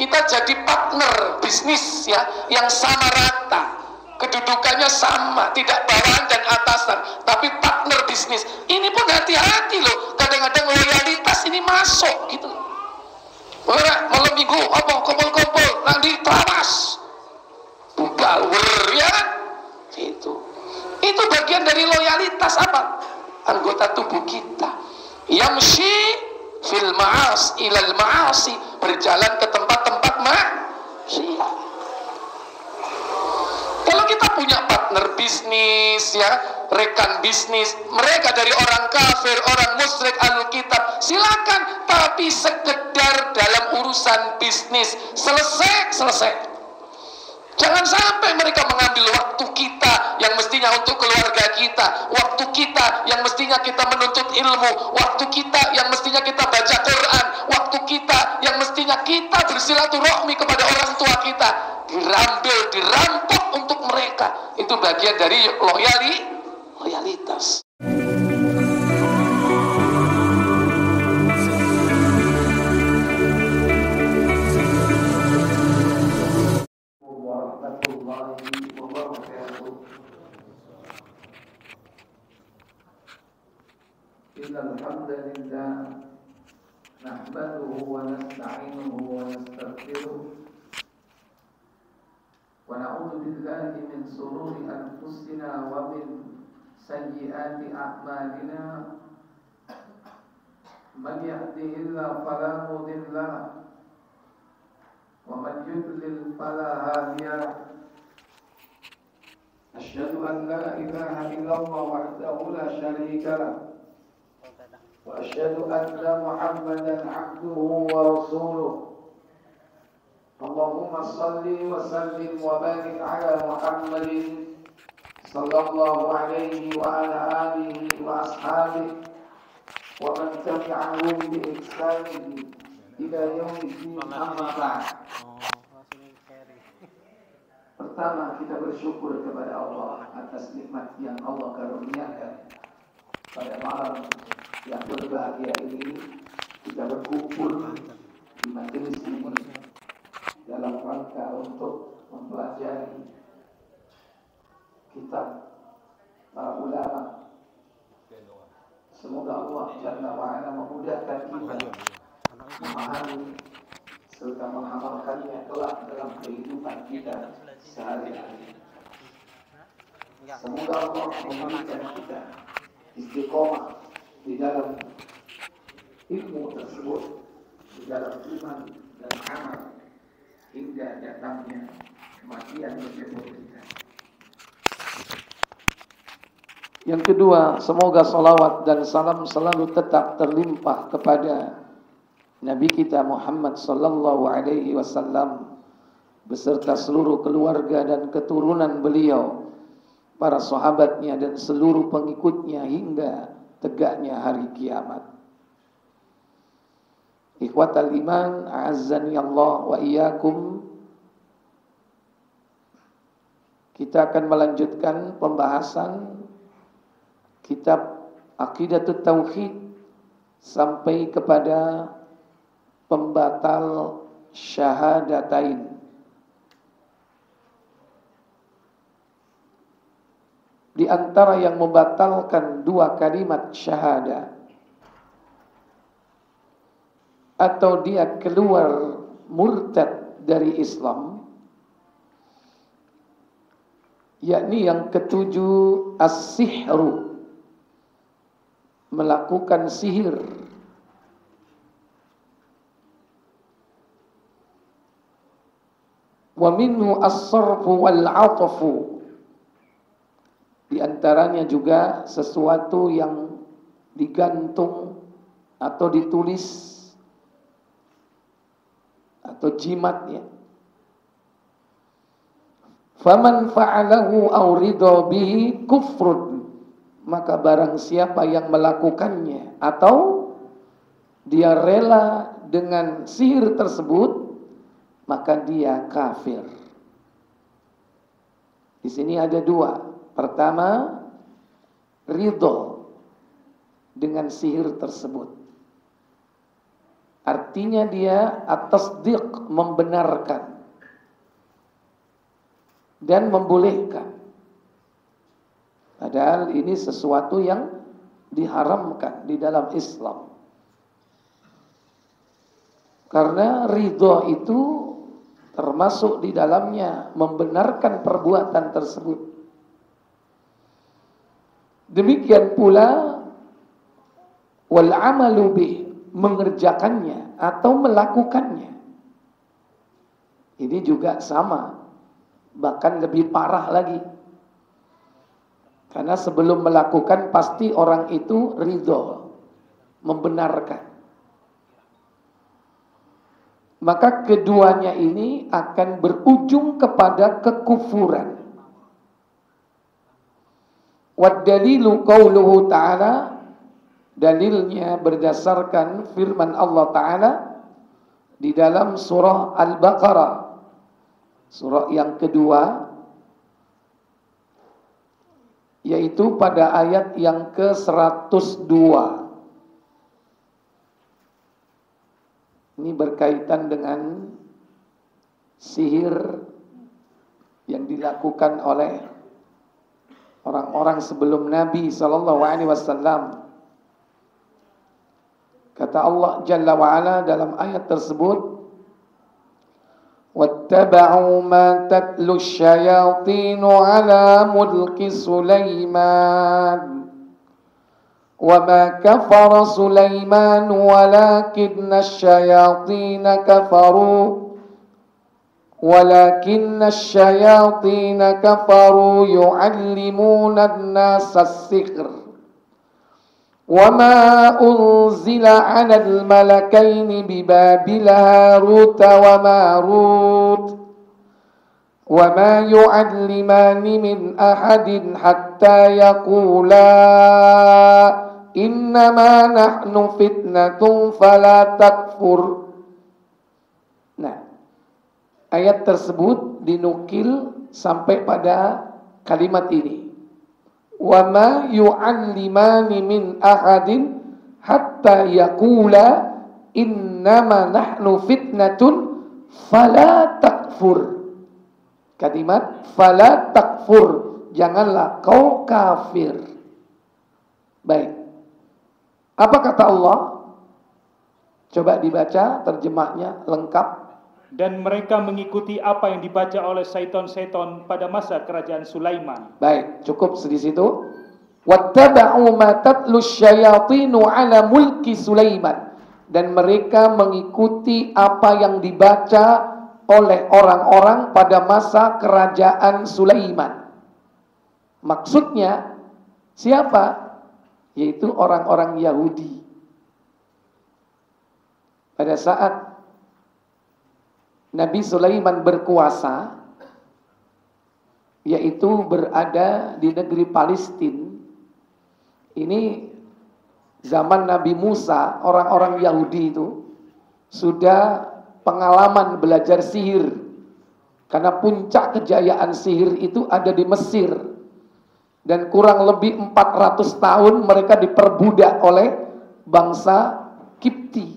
kita jadi partner bisnis ya, yang sama rata, kedudukannya sama, tidak bawahan dan atasan, tapi partner bisnis. Ini pun hati-hati loh, kadang-kadang loyalitas ini masuk gitu. Malam minggu apa kumpul-kumpul nanti terawas bubalwer ya kan? Itu bagian dari loyalitas apa? Anggota tubuh kita yamshi fil ma'as ilal ma'asi, berjalan ke tempat-tempat maksiat. Kalau kita punya partner bisnis ya, rekan bisnis, mereka dari orang kafir, orang musyrik, ahlul kitab, silakan, tapi sekedar dalam urusan bisnis, selesai. Jangan sampai mereka mengambil waktu kita yang mestinya untuk keluarga kita, waktu kita yang mestinya kita menuntut ilmu, waktu kita yang mestinya kita baca Quran, waktu kita yang mestinya kita bersilaturahmi kepada orang tua kita, dirampok untuk mereka. Itu bagian dari loyalitas. warahmatullahi wabarakatuh. Innal hamdalillah nahmaduhu wa nasta'inuhu wa nastaghfiruh wa na'udzu billahi min shururi anfusina wa min sayyiati a'malina. Man yahdihillahu fala mudilla lahu wa man yudlil fala hadiya lahu. Asyhadu an la ilaha illallah wahdahu la syarika lahu wa asyhadu anna Muhammadan 'abduhu wa rasuluh. Allahumma shalli wa sallim wa barik ala Muhammadin sallallahu alaihi wa ala alihi wa ashabihi wa man tabi'ahum bi ihsanin ila yaumiddin, amma ba'd. Pertama, kita bersyukur kepada Allah atas nikmat yang Allah karuniakan. Pada malam yang berbahagia ini kita berkumpul di majelis ini dalam rangka untuk mempelajari kitab para ulama. Semoga Allah Jalla wa'ala memudahkan kita memahami serta mengamalkannya kelak dalam kehidupan kita sehari-hari. Semoga Allah memberikan kita istiqomah di dalam ilmu tersebut, di dalam iman dan amal, hingga datangnya kematian menjemput kita. Yang kedua, semoga salawat dan salam selalu tetap terlimpah kepada Nabi kita Muhammad sallallahu alaihi wasallam beserta seluruh keluarga dan keturunan beliau, para sahabatnya dan seluruh pengikutnya hingga tegaknya hari kiamat. Ikhwatal iman, a'azzani Allah wa iyyakum. Kita akan melanjutkan pembahasan kitab Aqidatut Tauhid sampai kepada pembatal syahadatain. Di antara yang membatalkan dua kalimat syahadah atau dia keluar murtad dari Islam, yakni yang ketujuh as-sihru, melakukan sihir. Wa minhu as-sarfu wal-'atfu. Di antaranya juga sesuatu yang digantung atau ditulis atau jimatnya. Faman fa'alahu aw ridha bihi kufrun, maka barang siapa yang melakukannya atau dia rela dengan sihir tersebut, maka dia kafir. Di sini ada dua. Pertama, ridho dengan sihir tersebut. Artinya dia at-tasdiq, membenarkan dan membolehkan. Padahal ini sesuatu yang diharamkan di dalam Islam. Karena ridho itu termasuk di dalamnya membenarkan perbuatan tersebut. Demikian pula wal amalu bih, mengerjakannya atau melakukannya. Ini juga sama, bahkan lebih parah lagi. Karena sebelum melakukan pasti orang itu ridho, membenarkan. Maka keduanya ini akan berujung kepada kekufuran. Wad dalilu qauluhu ta'ala, dalilnya berdasarkan firman Allah Ta'ala di dalam surah Al-Baqarah, surah yang kedua, yaitu pada ayat yang ke-102. Ini berkaitan dengan sihir yang dilakukan oleh orang-orang sebelum Nabi SAW. Kata Allah Jalla wa'ala dalam ayat tersebut, وَاتَّبَعُوا مَا تَتْلُو الشَّيَاطِينُ عَلَى مُلْكِ سُلَيْمَانَ وَمَا كَفَرَ سُلَيْمَانُ وَلَكِنَّ الشَّيَاطِينَ كَفَرُوا يُعَلِّمُونَ النَّاسَ السِّحْرَ وَمَا أُنزِلَ عَلَى الْمَلَكَيْنِ بِبَابِلَ هَارُوتَ وَمَارُوتَ وَمَا يُعَلِّمَانِ مِنْ أَحَدٍ حَتَّى يَقُولَا إِنَّمَا نَحْنُ فِتْنَةٌ فَلَا تَكْفُرْ. Nah, ayat tersebut dinukil sampai pada kalimat ini. وَمَا يُعَلِّمَانِ مِنْ أَحَدٍ حَتَّى يَقُولَا إِنَّمَا نَحْنُ فِتْنَةٌ فَلَا تَكْفُرْ. Kalimat فَلَا تَكْفُرْ, janganlah kau kafir. Baik, apa kata Allah? Coba dibaca terjemahnya lengkap. Dan mereka mengikuti apa yang dibaca oleh syaitan-syaitan pada masa kerajaan Sulaiman. Baik, cukup di situ. Wattaba'u ma tatlu syayatinu ala mulki Sulaiman. Dan mereka mengikuti apa yang dibaca oleh orang-orang pada masa kerajaan Sulaiman. Maksudnya siapa? Yaitu orang-orang Yahudi. Pada saat Nabi Sulaiman berkuasa, yaitu berada di negeri Palestina. Ini zaman Nabi Musa, orang-orang Yahudi itu sudah pengalaman belajar sihir. Karena puncak kejayaan sihir itu ada di Mesir. Dan kurang lebih 400 tahun mereka diperbudak oleh bangsa Kipti,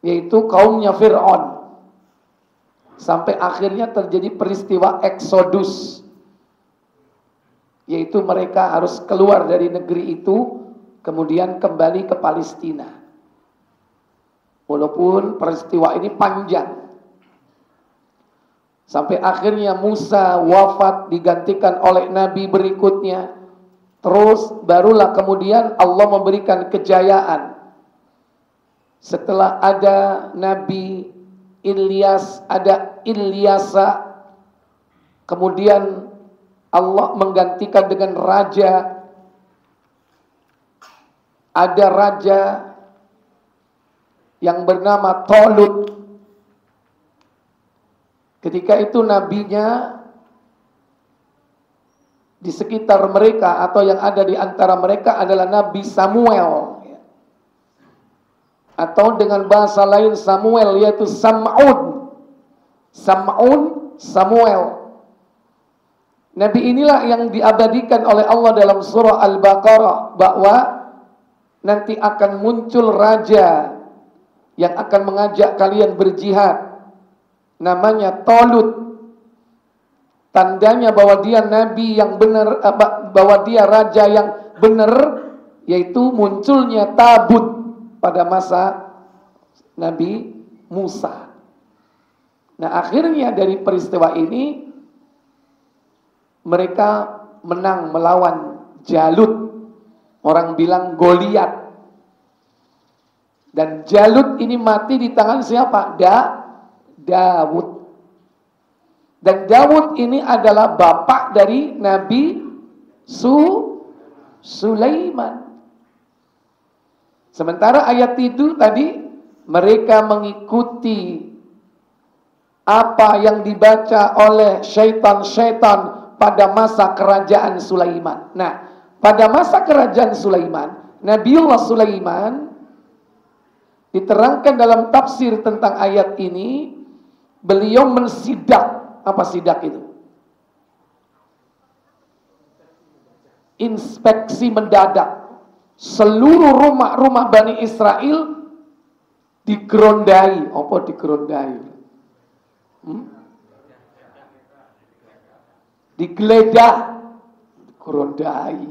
yaitu kaumnya Fir'aun. Sampai akhirnya terjadi peristiwa Eksodus, yaitu mereka harus keluar dari negeri itu, kemudian kembali ke Palestina. Walaupun peristiwa ini panjang, sampai akhirnya Musa wafat digantikan oleh Nabi berikutnya. Terus barulah kemudian Allah memberikan kejayaan. Setelah ada Nabi Ilyas, ada Ilyasa, kemudian Allah menggantikan dengan raja. Ada raja yang bernama Tolut. Ketika itu nabinya di sekitar mereka atau yang ada di antara mereka adalah Nabi Samuel. Atau dengan bahasa lain Samuel, yaitu Sam'un. Sam'un, Samuel. Nabi inilah yang diabadikan oleh Allah dalam surah Al-Baqarah, bahwa nanti akan muncul raja yang akan mengajak kalian berjihad, namanya Talut. Tandanya bahwa dia nabi yang benar, bahwa dia raja yang benar, yaitu munculnya tabut pada masa Nabi Musa. Nah, akhirnya dari peristiwa ini mereka menang melawan Jalut. Orang bilang Goliat. Dan Jalut ini mati di tangan siapa? Daud. Dan Daud ini adalah bapak dari Nabi Sulaiman. Sementara ayat itu tadi, mereka mengikuti apa yang dibaca oleh syaitan-syaitan pada masa kerajaan Sulaiman. Nah, pada masa kerajaan Sulaiman, Nabiullah Sulaiman diterangkan dalam tafsir tentang ayat ini, beliau mensidak. Apa sidak itu? Inspeksi mendadak. Seluruh rumah-rumah Bani Israel digerondai. Apa digerondai? Digeledah. Gerondai.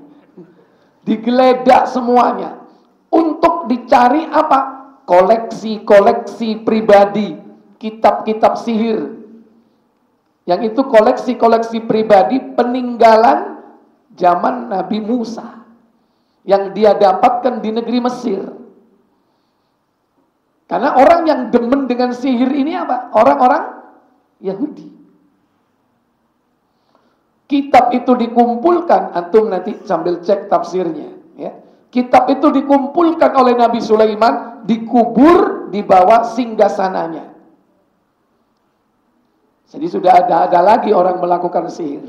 Digeledah semuanya. Untuk dicari apa? Koleksi-koleksi pribadi. Kitab-kitab sihir. Yang itu koleksi-koleksi pribadi peninggalan zaman Nabi Musa yang dia dapatkan di negeri Mesir. Karena orang yang demen dengan sihir ini apa? Orang-orang Yahudi. Kitab itu dikumpulkan, antum nanti sambil cek tafsirnya, ya. Kitab itu dikumpulkan oleh Nabi Sulaiman, dikubur di bawah singgasananya. Jadi sudah ada lagi orang melakukan sihir.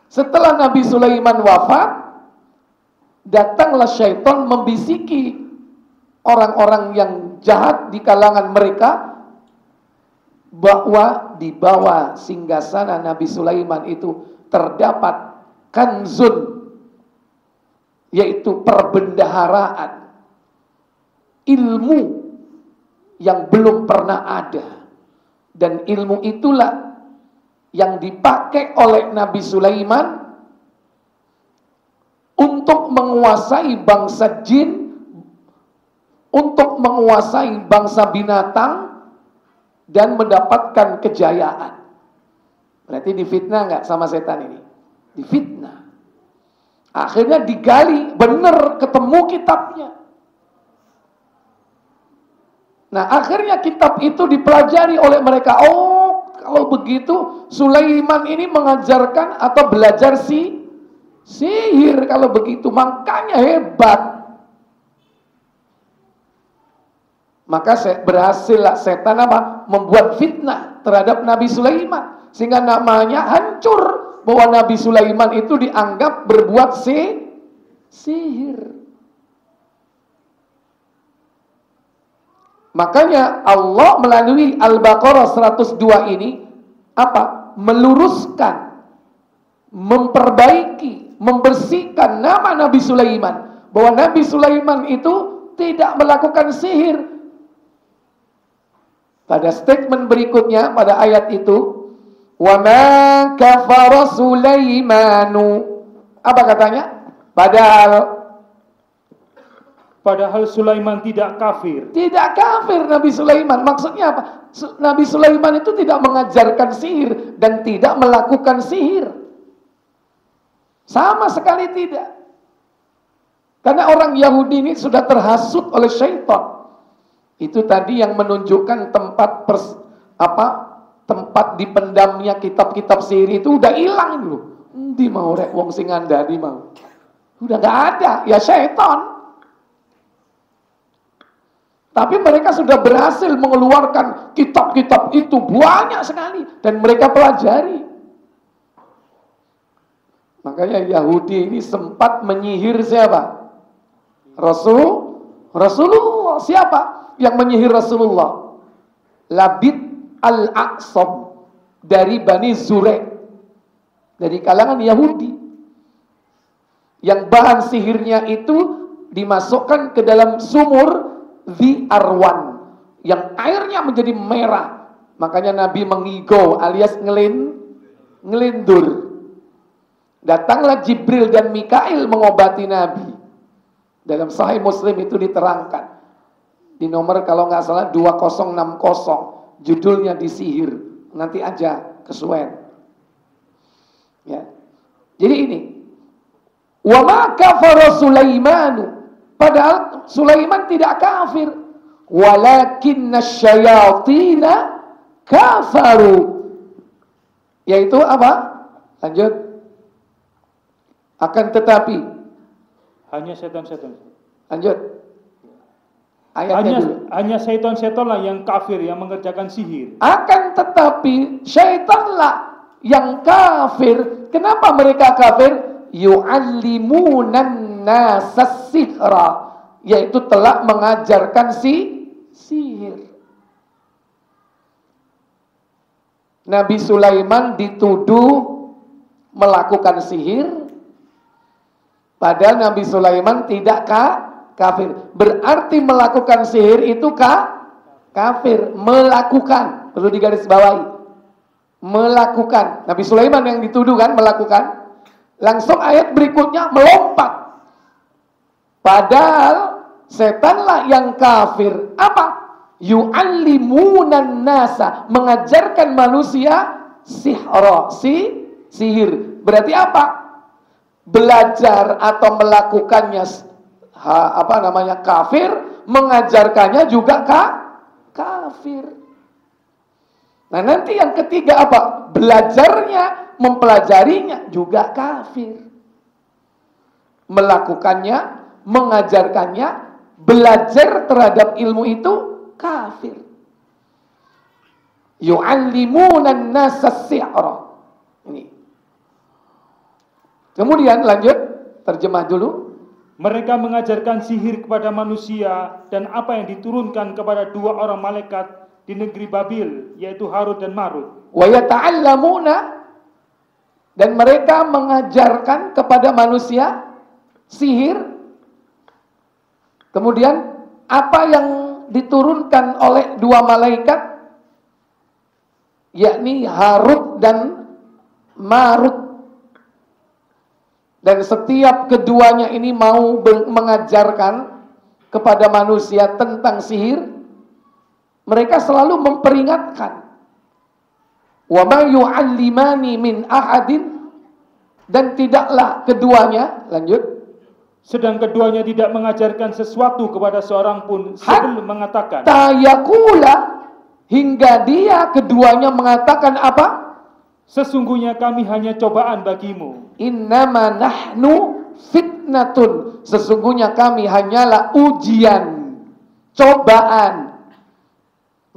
Setelah Nabi Sulaiman wafat, datanglah syaitan membisiki orang-orang yang jahat di kalangan mereka bahwa di bawah singgasana Nabi Sulaiman itu terdapat kanzun, yaitu perbendaharaan, ilmu yang belum pernah ada. Dan ilmu itulah yang dipakai oleh Nabi Sulaiman untuk menguasai bangsa jin, untuk menguasai bangsa binatang, dan mendapatkan kejayaan. Berarti difitnah nggak sama setan ini? Difitnah. Akhirnya digali, benar ketemu kitabnya. Nah, akhirnya kitab itu dipelajari oleh mereka. Oh, kalau begitu Sulaiman ini mengajarkan atau belajar sihir kalau begitu. Makanya hebat. Maka berhasillah setan apa? Membuat fitnah terhadap Nabi Sulaiman. Sehingga namanya hancur. Bahwa Nabi Sulaiman itu dianggap berbuat sihir. Makanya Allah melalui Al-Baqarah 102 ini apa? Meluruskan, memperbaiki, membersihkan nama Nabi Sulaiman, bahwa Nabi Sulaiman itu tidak melakukan sihir. Pada statement berikutnya pada ayat itu, wa ma kafara Sulaimanu. Apa katanya? Padahal Sulaiman tidak kafir. Tidak kafir Nabi Sulaiman. Maksudnya apa? Nabi Sulaiman itu tidak mengajarkan sihir dan tidak melakukan sihir. Sama sekali tidak. Karena orang Yahudi ini sudah terhasut oleh syaitan. Itu tadi yang menunjukkan tempat dipendamnya kitab-kitab sihir itu udah hilang dulu. Di mau rek wong sing ngandani mau. Udah enggak ada, ya syaitan. Tapi mereka sudah berhasil mengeluarkan kitab-kitab itu banyak sekali dan mereka pelajari. Makanya Yahudi ini sempat menyihir siapa? Rasulullah. Siapa yang menyihir Rasulullah? Labid al-Aqsam dari Bani Zurek, dari kalangan Yahudi. Yang bahan sihirnya itu dimasukkan ke dalam sumur Zi Arwan. yang airnya menjadi merah. Makanya Nabi mengigau alias ngelindur. Datanglah Jibril dan Mikail mengobati Nabi. Dalam Sahih Muslim itu diterangkan. Di nomor kalau nggak salah 2060, judulnya disihir. Nanti aja kesuwen. Ya. Jadi ini. Wa ma kafara Sulaimanu. Padahal Sulaiman tidak kafir. Walakinna syayatina kafaru. Yaitu apa? Lanjut. Akan tetapi hanya setan-setan. Lanjut. Ayatnya dulu. Hanya setan-setanlah yang kafir yang mengerjakan sihir. Akan tetapi syaitanlah yang kafir. Kenapa mereka kafir? Yu'allimunan nasas sihra, yaitu telah mengajarkan sihir. Nabi Sulaiman dituduh melakukan sihir, padahal Nabi Sulaiman tidak kafir. Berarti melakukan sihir itu kafir. Melakukan, perlu digarisbawahi. Melakukan. Nabi Sulaiman yang dituduh kan melakukan. Langsung ayat berikutnya melompat. Padahal setanlah yang kafir. Apa? Yu'allimunan nasa, mengajarkan manusia sihir. Berarti apa? Belajar atau melakukannya kafir, mengajarkannya juga kafir. Nah, nanti yang ketiga apa? Belajarnya, mempelajarinya juga kafir. Melakukannya, mengajarkannya, belajar terhadap ilmu itu kafir. Yu'allimunan nasa sihra. Ini. Kemudian lanjut, terjemah dulu. Mereka mengajarkan sihir kepada manusia dan apa yang diturunkan kepada dua orang malaikat di negeri Babil, yaitu Harut dan Marut. Wa yata'allamuna, dan mereka mengajarkan kepada manusia sihir. Kemudian apa yang diturunkan oleh dua malaikat, yakni Harut dan Marut. Dan setiap keduanya ini mau mengajarkan kepada manusia tentang sihir, mereka selalu memperingatkan. Wa ma yu'allimani min ahadin, dan tidaklah keduanya, lanjut, sedang keduanya tidak mengajarkan sesuatu kepada seorang pun sebelum mengatakan. Tayakula, hingga dia keduanya mengatakan apa? Sesungguhnya kami hanya cobaan bagimu. Innama nahnu fitnatun, sesungguhnya kami hanyalah ujian, cobaan.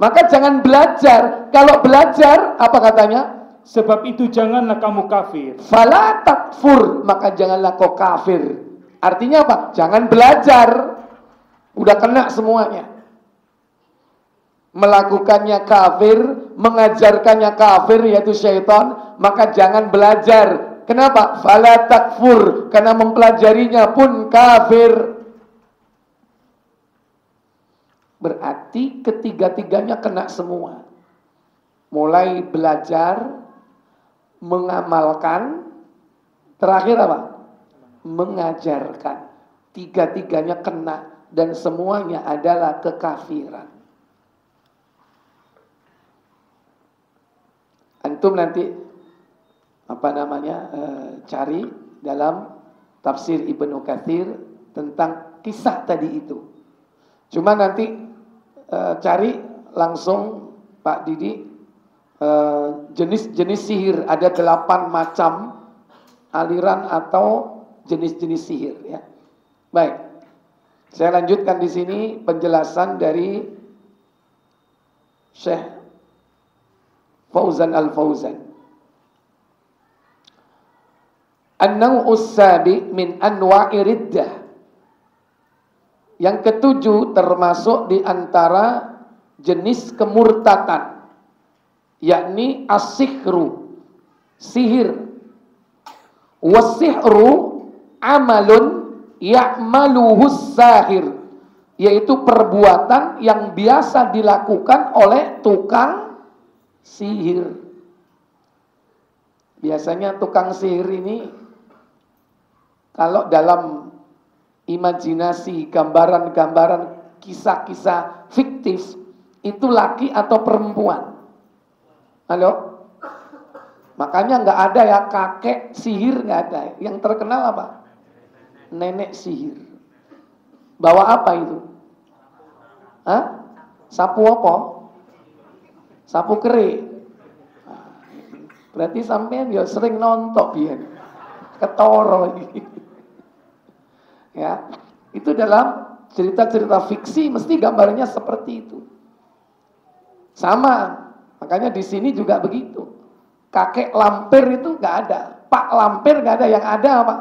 Maka jangan belajar. Kalau belajar, apa katanya? Sebab itu janganlah kamu kafir. Fala takfur, maka janganlah kau kafir. Artinya apa? Jangan belajar. Udah kena semuanya. Melakukannya kafir, mengajarkannya kafir, yaitu syaitan, maka jangan belajar. Kenapa? Fala takfur, karena mempelajarinya pun kafir. Berarti ketiga-tiganya kena semua. Mulai belajar, mengamalkan, terakhir apa? Mengajarkan. Tiga-tiganya kena, dan semuanya adalah kekafiran. Antum nanti cari dalam tafsir Ibnu Katsir tentang kisah tadi itu. Cuma nanti cari langsung Pak Didi jenis-jenis sihir, ada 8 macam aliran atau jenis-jenis sihir ya. Baik. Saya lanjutkan di sini penjelasan dari Syekh Fauzan Al-Fauzan. An-naw'us sabi min anwa'i riddah. Yang ketujuh termasuk di antara jenis kemurtadan, yakni as-sihru, sihir. Was-sihru amalun ya'maluhu sahir. yaitu perbuatan yang biasa dilakukan oleh tukang sihir. Biasanya tukang sihir ini kalau dalam imajinasi, gambaran-gambaran, kisah-kisah fiktif, itu laki atau perempuan. Halo? Makanya nggak ada ya kakek sihir, nggak ada. Yang terkenal apa? Nenek sihir. Bawa apa itu? Hah? Sapu apa? Sapu kere. Berarti sampean ya sering nonton biar ketoro ini. Ya, itu dalam cerita-cerita fiksi mesti gambarnya seperti itu. Sama, makanya di sini juga begitu. Kakek lampir itu nggak ada, pak lampir nggak ada, yang ada apa?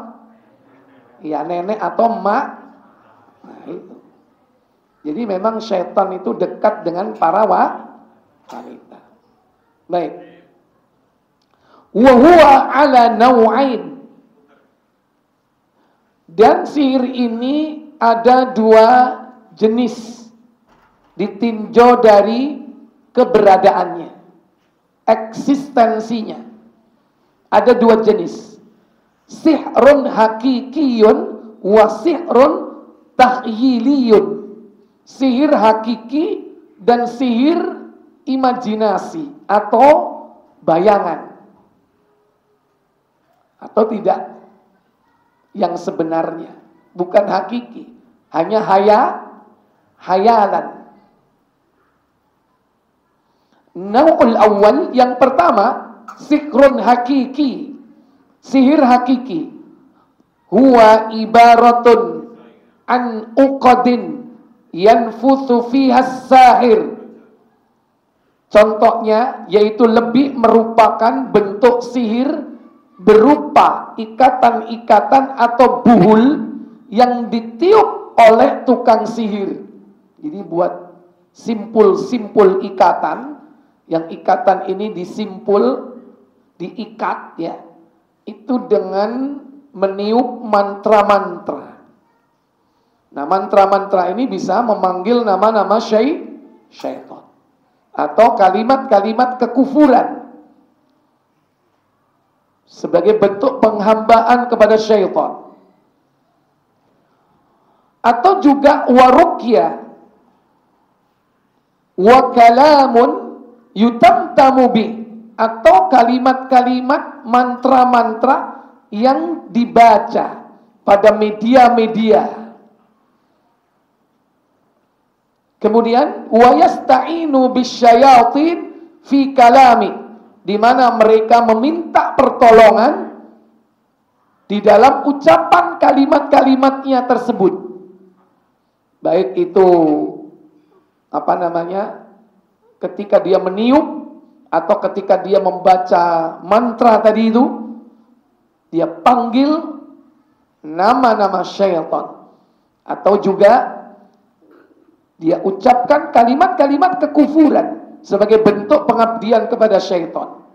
Ya nenek atau emak. Nah itu. Jadi memang setan itu dekat dengan para wanita. Baik. Wa huwa ala naw'ain. Dan sihir ini ada dua jenis, ditinjau dari keberadaannya, eksistensinya. Ada dua jenis, sihrun hakikiyun wa sihrun takhyiliyun. Sihir hakiki dan sihir imajinasi atau bayangan, atau tidak, yang sebenarnya bukan hakiki, hanya hayalan. Nau'ul awal, yang pertama, sihrun hakiki, sihir hakiki. Huwa ibaratun an uqadin yanfuthu fiha sahir. Contohnya yaitu lebih merupakan bentuk sihir berupa ikatan-ikatan atau buhul yang ditiup oleh tukang sihir. Jadi buat simpul-simpul ikatan, yang ikatan ini disimpul, diikat ya, itu dengan meniup mantra-mantra. Nah, mantra-mantra ini bisa memanggil nama-nama syaitan atau kalimat-kalimat kekufuran sebagai bentuk penghambaan kepada syaitan. Atau juga waruqya wa kalamun yutamtamu bi, atau kalimat-kalimat mantra-mantra yang dibaca pada media-media. Kemudian wa yasta'inu bisyayatin fi kalami, di mana mereka meminta pertolongan di dalam ucapan kalimat-kalimatnya tersebut. Baik itu ketika dia meniup atau ketika dia membaca mantra tadi itu, dia panggil nama-nama syaitan, atau juga dia ucapkan kalimat-kalimat kekufuran sebagai bentuk pengabdian kepada syaitan.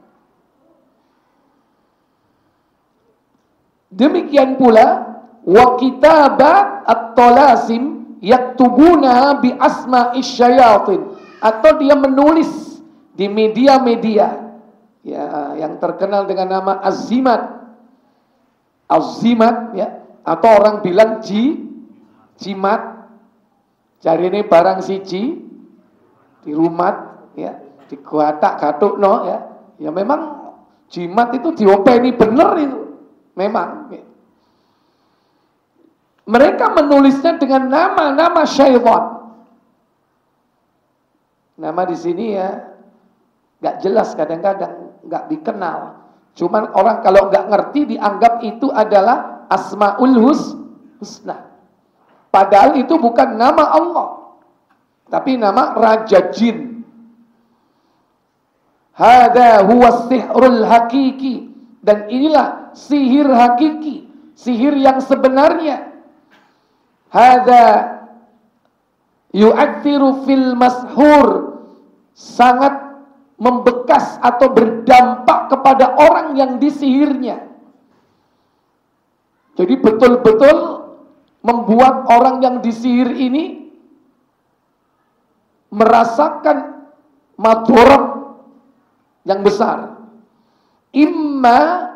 Demikian pula wa kitabat at-talasim yaktubuna bi asma'i syayatin, atau dia menulis di media-media ya, yang terkenal dengan nama azimat ya, atau orang bilang jimat. Cari ini barang siji di rumah ya, diguatak gatuk no ya. Ya memang jimat itu diopeni bener itu. Memang ya. Mereka menulisnya dengan nama-nama syaitan. Nama di sini ya nggak jelas, kadang-kadang nggak dikenal. Cuman orang kalau nggak ngerti dianggap itu adalah asmaul husna. Padahal itu bukan nama Allah, tapi nama Raja Jin. Hada huwa sihrul hakiki, dan inilah sihir hakiki, sihir yang sebenarnya. Hada yu'athiru fil mashur, sangat membekas atau berdampak kepada orang yang disihirnya. Jadi betul-betul membuat orang yang disihir ini merasakan madharat yang besar. Imma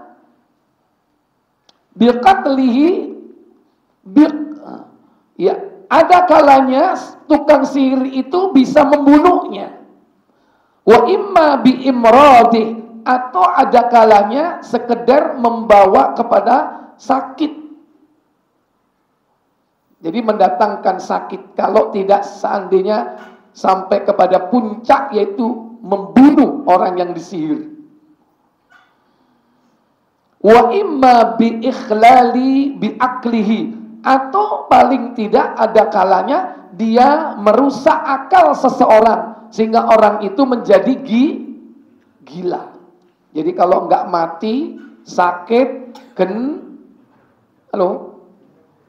biqatlihi ya, ada kalanya tukang sihir itu bisa membunuhnya. Wa imma bi imradi, atau ada kalanya sekedar membawa kepada sakit. Jadi mendatangkan sakit, kalau tidak seandainya sampai kepada puncak yaitu membunuh orang yang disihir. Wa imma bi ikhlali bi aklihi, atau paling tidak ada kalanya dia merusak akal seseorang sehingga orang itu menjadi gila. Jadi kalau enggak mati, sakit,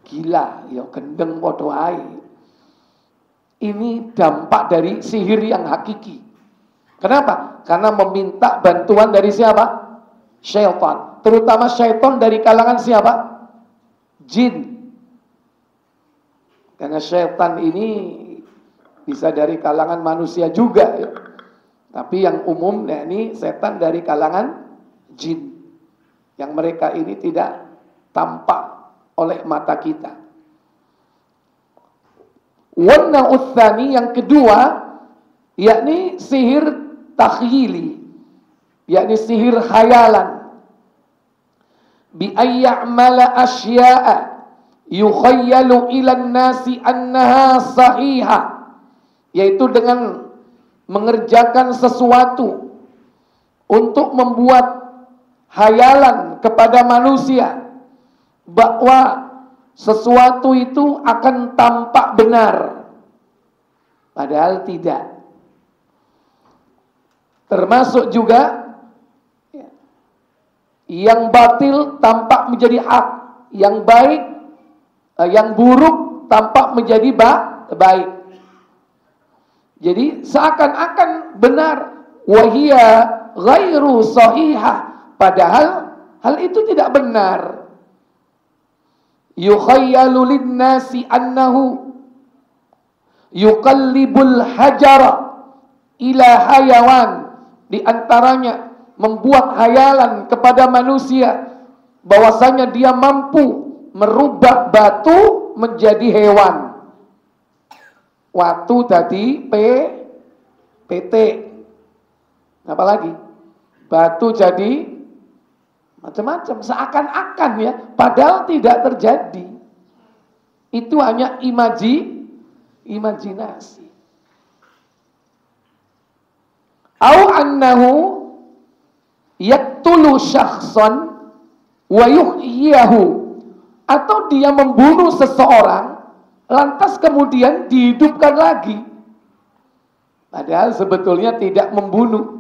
gila, ya gendeng podo ae. Ini dampak dari sihir yang hakiki. Kenapa? Karena meminta bantuan dari siapa? Syaitan. Terutama syaitan dari kalangan siapa? Jin. Karena syaitan ini bisa dari kalangan manusia juga ya. Tapi yang umum ya, ini setan dari kalangan jin. Yang mereka ini tidak tampak oleh mata kita. Wana utsani, yang kedua, yakni sihir takhyili, yakni sihir khayalan. Bi ayya'mala asya'a yukhayyalu ilan nasi annaha sahihah, yaitu dengan mengerjakan sesuatu untuk membuat hayalan kepada manusia bahwa sesuatu itu akan tampak benar, padahal tidak. Termasuk juga yang batil tampak menjadi hak, yang baik, yang buruk tampak menjadi baik. Jadi seakan-akan benar, wahia ghairu sahihah, padahal hal itu tidak benar. Yukhayyalu linnasi annahu yuqallibul hajara ila hayawan, di antaranya membuat hayalan kepada manusia bahwasanya dia mampu merubah batu menjadi hewan. Watu tadi PT. Apa lagi? Batu jadi macam-macam, seakan-akan ya, padahal tidak terjadi. Itu hanya imajinasi. Au annahu yaqtulu syakhsan wa yuhyiyahu, atau dia membunuh seseorang lantas kemudian dihidupkan lagi, padahal sebetulnya tidak membunuh.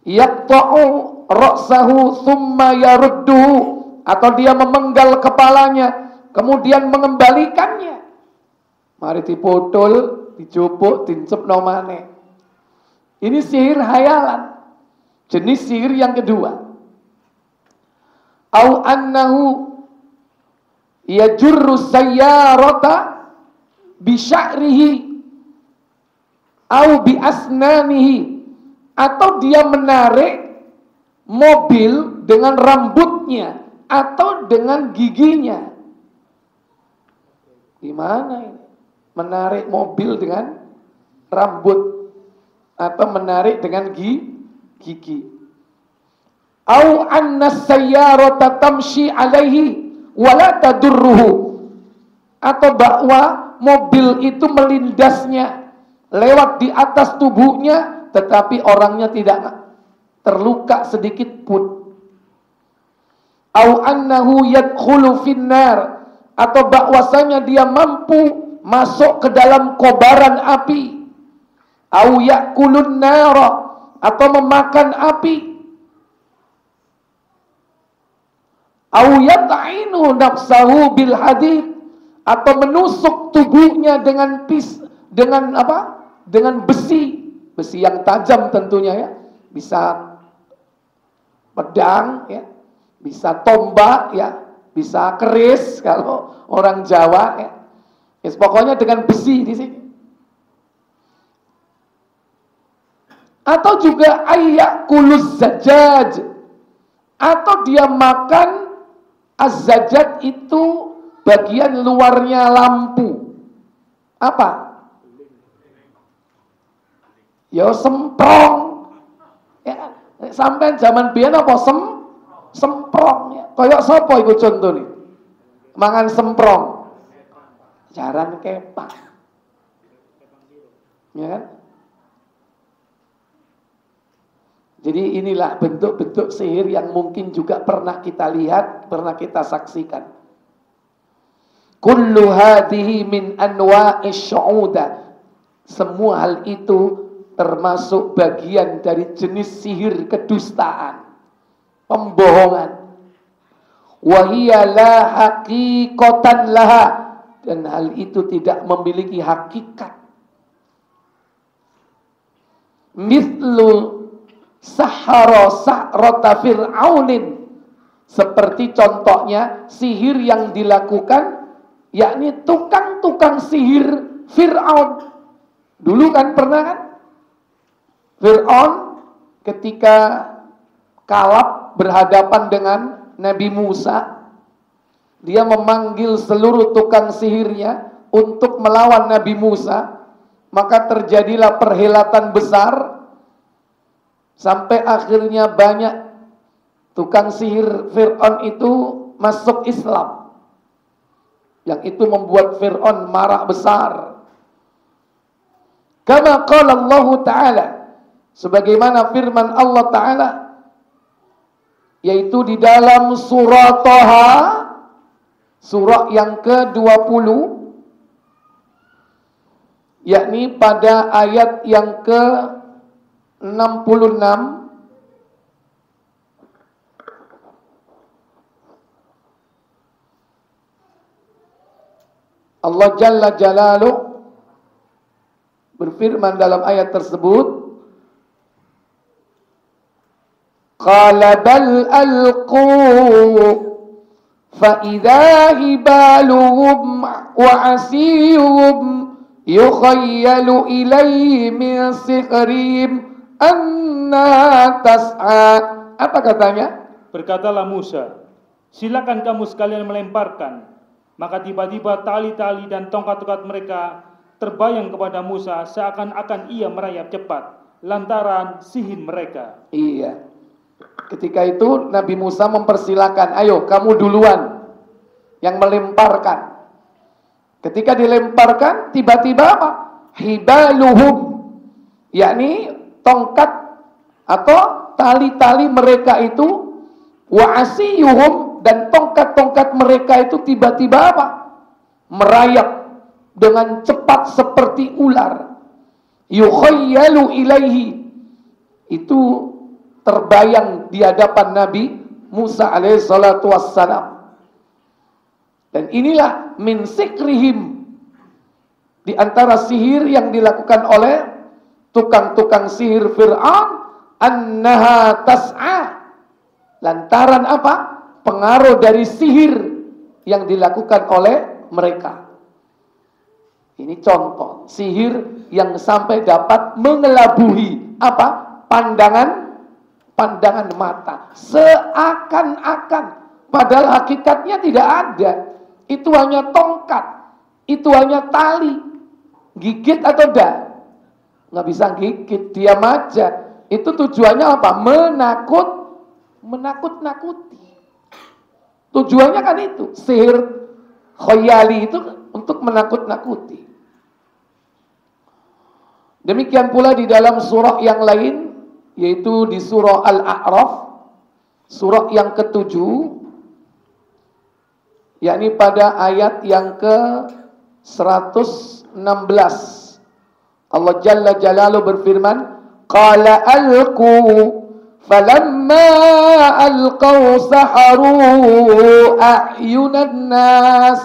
Yaqta'u ra'sahu thumma yarudduhu, atau dia memenggal kepalanya kemudian mengembalikannya. Mari dipotol, dicupuk, dincepno maneh. Ini sihir hayalan, jenis sihir yang kedua. Au annahu yajurru sayyarata bi sya'rihi au bi asnanihi, atau dia menarik mobil dengan rambutnya atau dengan giginya. Gimana ini? Menarik mobil dengan rambut atau menarik dengan gigi. Au anna sayyarata tamshi alaihi wala tadurruhu, atau bahwa mobil itu melindasnya lewat di atas tubuhnya tetapi orangnya tidak terluka sedikit pun. Au annahu yadkhulu finnar, atau bahwasanya dia mampu masuk ke dalam kobaran api. Au yakulun nara, atau memakan api. Au yat'inu nafsahu bil hadid, atau menusuk tubuhnya dengan dengan besi yang tajam tentunya ya, bisa pedang ya, bisa tombak ya, bisa keris kalau orang Jawa ya. Pokoknya dengan besi di sini. Atau juga ayyakuluz zajaj, atau dia makan az-zajaj itu bagian luarnya lampu. Apa? Ya semprong. Ya, sampai zaman biyen apa semprong ya. Kayak sapa iku contone? Mangan semprong. Jaran kepang. Ya kan? Jadi inilah bentuk-bentuk sihir yang mungkin juga pernah kita lihat, pernah kita saksikan. Kullu hadhihi min anwa'ish syu'udah. Semua hal itu termasuk bagian dari jenis sihir kedustaan, pembohongan. Wa hiya la haqiqatan laha, dan hal itu tidak memiliki hakikat. Mithlu sahara sahrata fir'aunin, seperti contohnya sihir yang dilakukan yakni tukang-tukang sihir Fir'aun. Dulu kan pernah kan Fir'aun ketika kalap berhadapan dengan Nabi Musa, dia memanggil seluruh tukang sihirnya untuk melawan Nabi Musa, maka terjadilah perhelatan besar. Sampai akhirnya banyak tukang sihir Fir'aun itu masuk Islam. Yang itu membuat Fir'aun marah besar. Kama qala Allah Ta'ala, sebagaimana firman Allah Ta'ala, yaitu di dalam surah Thaha, surah yang ke-20, yakni pada ayat yang ke-66, Allah Jalla Jalaluh berfirman dalam ayat tersebut, qala bal alqu fa idza hibaluhum wa asiyuhum yukhayyalu ilayhi min sihrihim anna tas'a. Apa katanya? Berkatalah Musa, silakan kamu sekalian melemparkan. Maka tiba-tiba tali-tali dan tongkat-tongkat mereka terbayang kepada Musa seakan-akan ia merayap cepat lantaran sihir mereka. Iya. Ketika itu Nabi Musa mempersilakan, ayo kamu duluan yang melemparkan. Ketika dilemparkan, tiba-tiba apa? Hibaluhum, yakni tongkat atau tali-tali mereka itu, wa asiyuhum, dan tongkat-tongkat mereka itu tiba-tiba apa? Merayap dengan cepat seperti ular. Yukhayyalu ilaihi, itu terbayang di hadapan Nabi Musa alaihissalatu wassalam. Dan inilah min sikrihim, di antara sihir yang dilakukan oleh tukang-tukang sihir Fir'aun, annaha tas'a, lantaran apa? Pengaruh dari sihir yang dilakukan oleh mereka. Ini contoh sihir yang sampai dapat mengelabuhi apa? Pandangan mata. Seakan-akan, padahal hakikatnya tidak ada. Itu hanya tongkat, itu hanya tali. Gigit atau enggak? Nggak bisa gigit, diam aja. Itu tujuannya apa? Menakut-nakuti. Tujuannya kan itu, sihir khayali itu untuk menakut-nakuti. Demikian pula di dalam surah yang lain, yaitu di surah Al-A'raf, surah yang ke-7, yakni pada ayat yang ke-116. Allah Jalla Jalaluhu berfirman, qala alqu falamma alqaw saharu a'yunan nas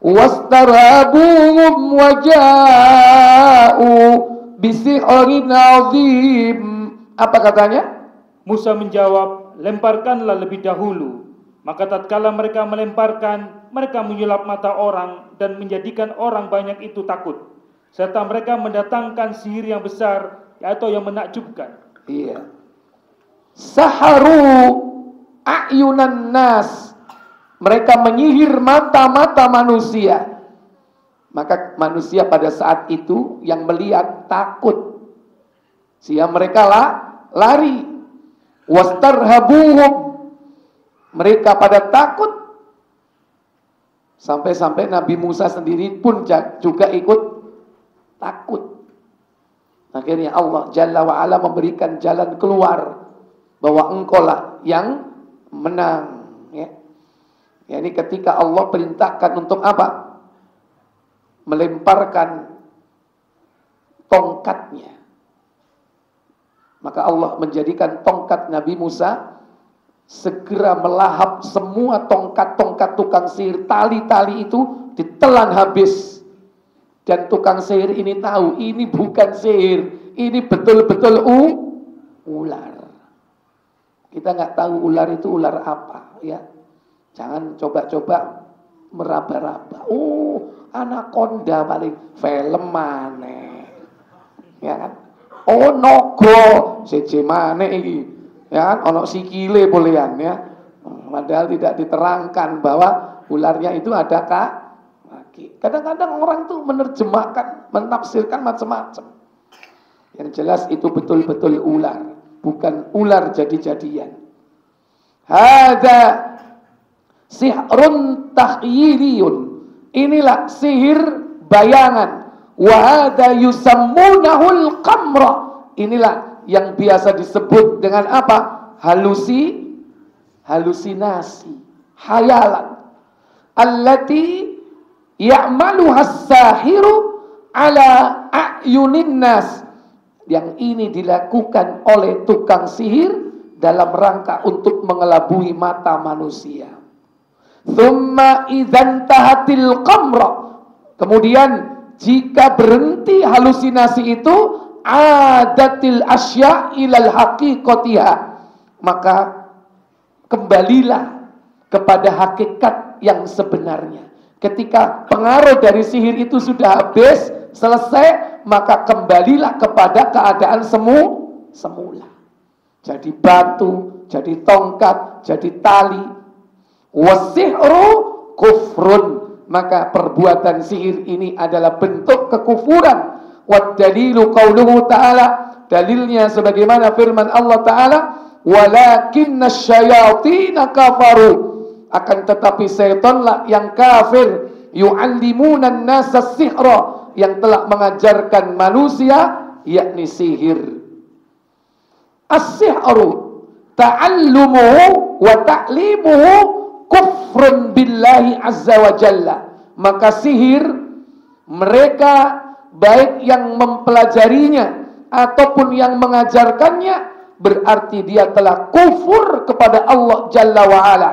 wastarhabuhum waja'u bisihrin azim. Apa katanya? Musa menjawab, lemparkanlah lebih dahulu. Maka tatkala mereka melemparkan, mereka menyulap mata orang dan menjadikan orang banyak itu takut. Serta mereka mendatangkan sihir yang besar atau yang menakjubkan. Iya. Saharu a'yunan nas. Mereka menyihir mata-mata manusia. Maka manusia pada saat itu yang melihat takut. Sehingga mereka lari. Wastarhabuhum. Mereka pada takut. Sampai-sampai Nabi Musa sendiri pun juga ikut takut. Akhirnya Allah Jalla wa'ala memberikan jalan keluar. Bahwa engkaulah yang menang. Ya. Ini ketika Allah perintahkan untuk apa? Melemparkan tongkatnya. Maka Allah menjadikan tongkat Nabi Musa segera melahap semua tongkat-tongkat tukang sihir. Tali-tali itu ditelan habis. Dan tukang sihir ini tahu ini bukan sihir. Ini betul-betul ular. Kita nggak tahu ular itu ular apa, ya. Jangan coba-coba meraba-raba. Oh, anaconda paling film mana, ya kan? Oh, nogo, seje mana ini, ya kan? Ono sikile bolehan, ya. Padahal tidak diterangkan bahwa ularnya itu ada kaki. Kadang-kadang orang tuh menerjemahkan, menafsirkan macam-macam. Yang jelas itu betul-betul ular. Bukan ular jadi-jadian. Hadza sihrun takhyiliyun. Inilah sihir bayangan. Wa hadza yusammunahul qamra. Inilah yang biasa disebut dengan apa? Halusinasi, hayalan. Allati ya'maluha as-sahiru ala a'yunin nas. Yang ini dilakukan oleh tukang sihir dalam rangka untuk mengelabui mata manusia. Thumma idzan tahatil qamra. Kemudian jika berhenti halusinasi itu, adatil asya ilal haqiqatiha. Maka kembalilah kepada hakikat yang sebenarnya. Ketika pengaruh dari sihir itu sudah habis, selesai, maka kembalilah kepada keadaan semula. Jadi batu, jadi tongkat, jadi tali. Wasihru kufrun. Maka perbuatan sihir ini adalah bentuk kekufuran. Waddalilu qauluhu ta'ala. Dalilnya sebagaimana firman Allah Ta'ala. Walakinna syayatina kafaru. Akan tetapi syaitanlah yang kafir. Yu'allimunan nasa sihra. Yang telah mengajarkan manusia, yakni sihir. As-sihru ta'allumuhu wa ta'limuhu kufrun billahi azza wa jalla. Maka sihir, mereka baik yang mempelajarinya ataupun yang mengajarkannya, berarti dia telah kufur kepada Allah Jalla wa ala.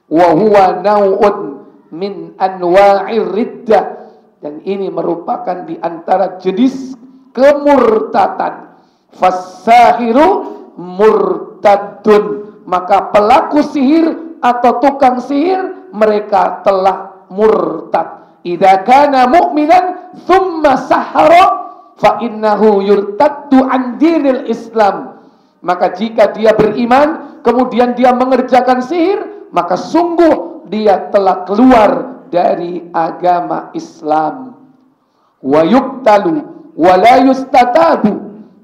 Wa huwa naw'un min anwa'ir riddah. Dan ini merupakan di antara jenis kemurtatan. Fasahiru murtadun. Maka pelaku sihir atau tukang sihir, mereka telah murtad. Idza kana mu'minan thumma sahara fa innahu yurtaddu an dinil Islam. Maka jika dia beriman kemudian dia mengerjakan sihir, maka sungguh dia telah keluar dari agama Islam. Wa yuktalu wa la yustatabu.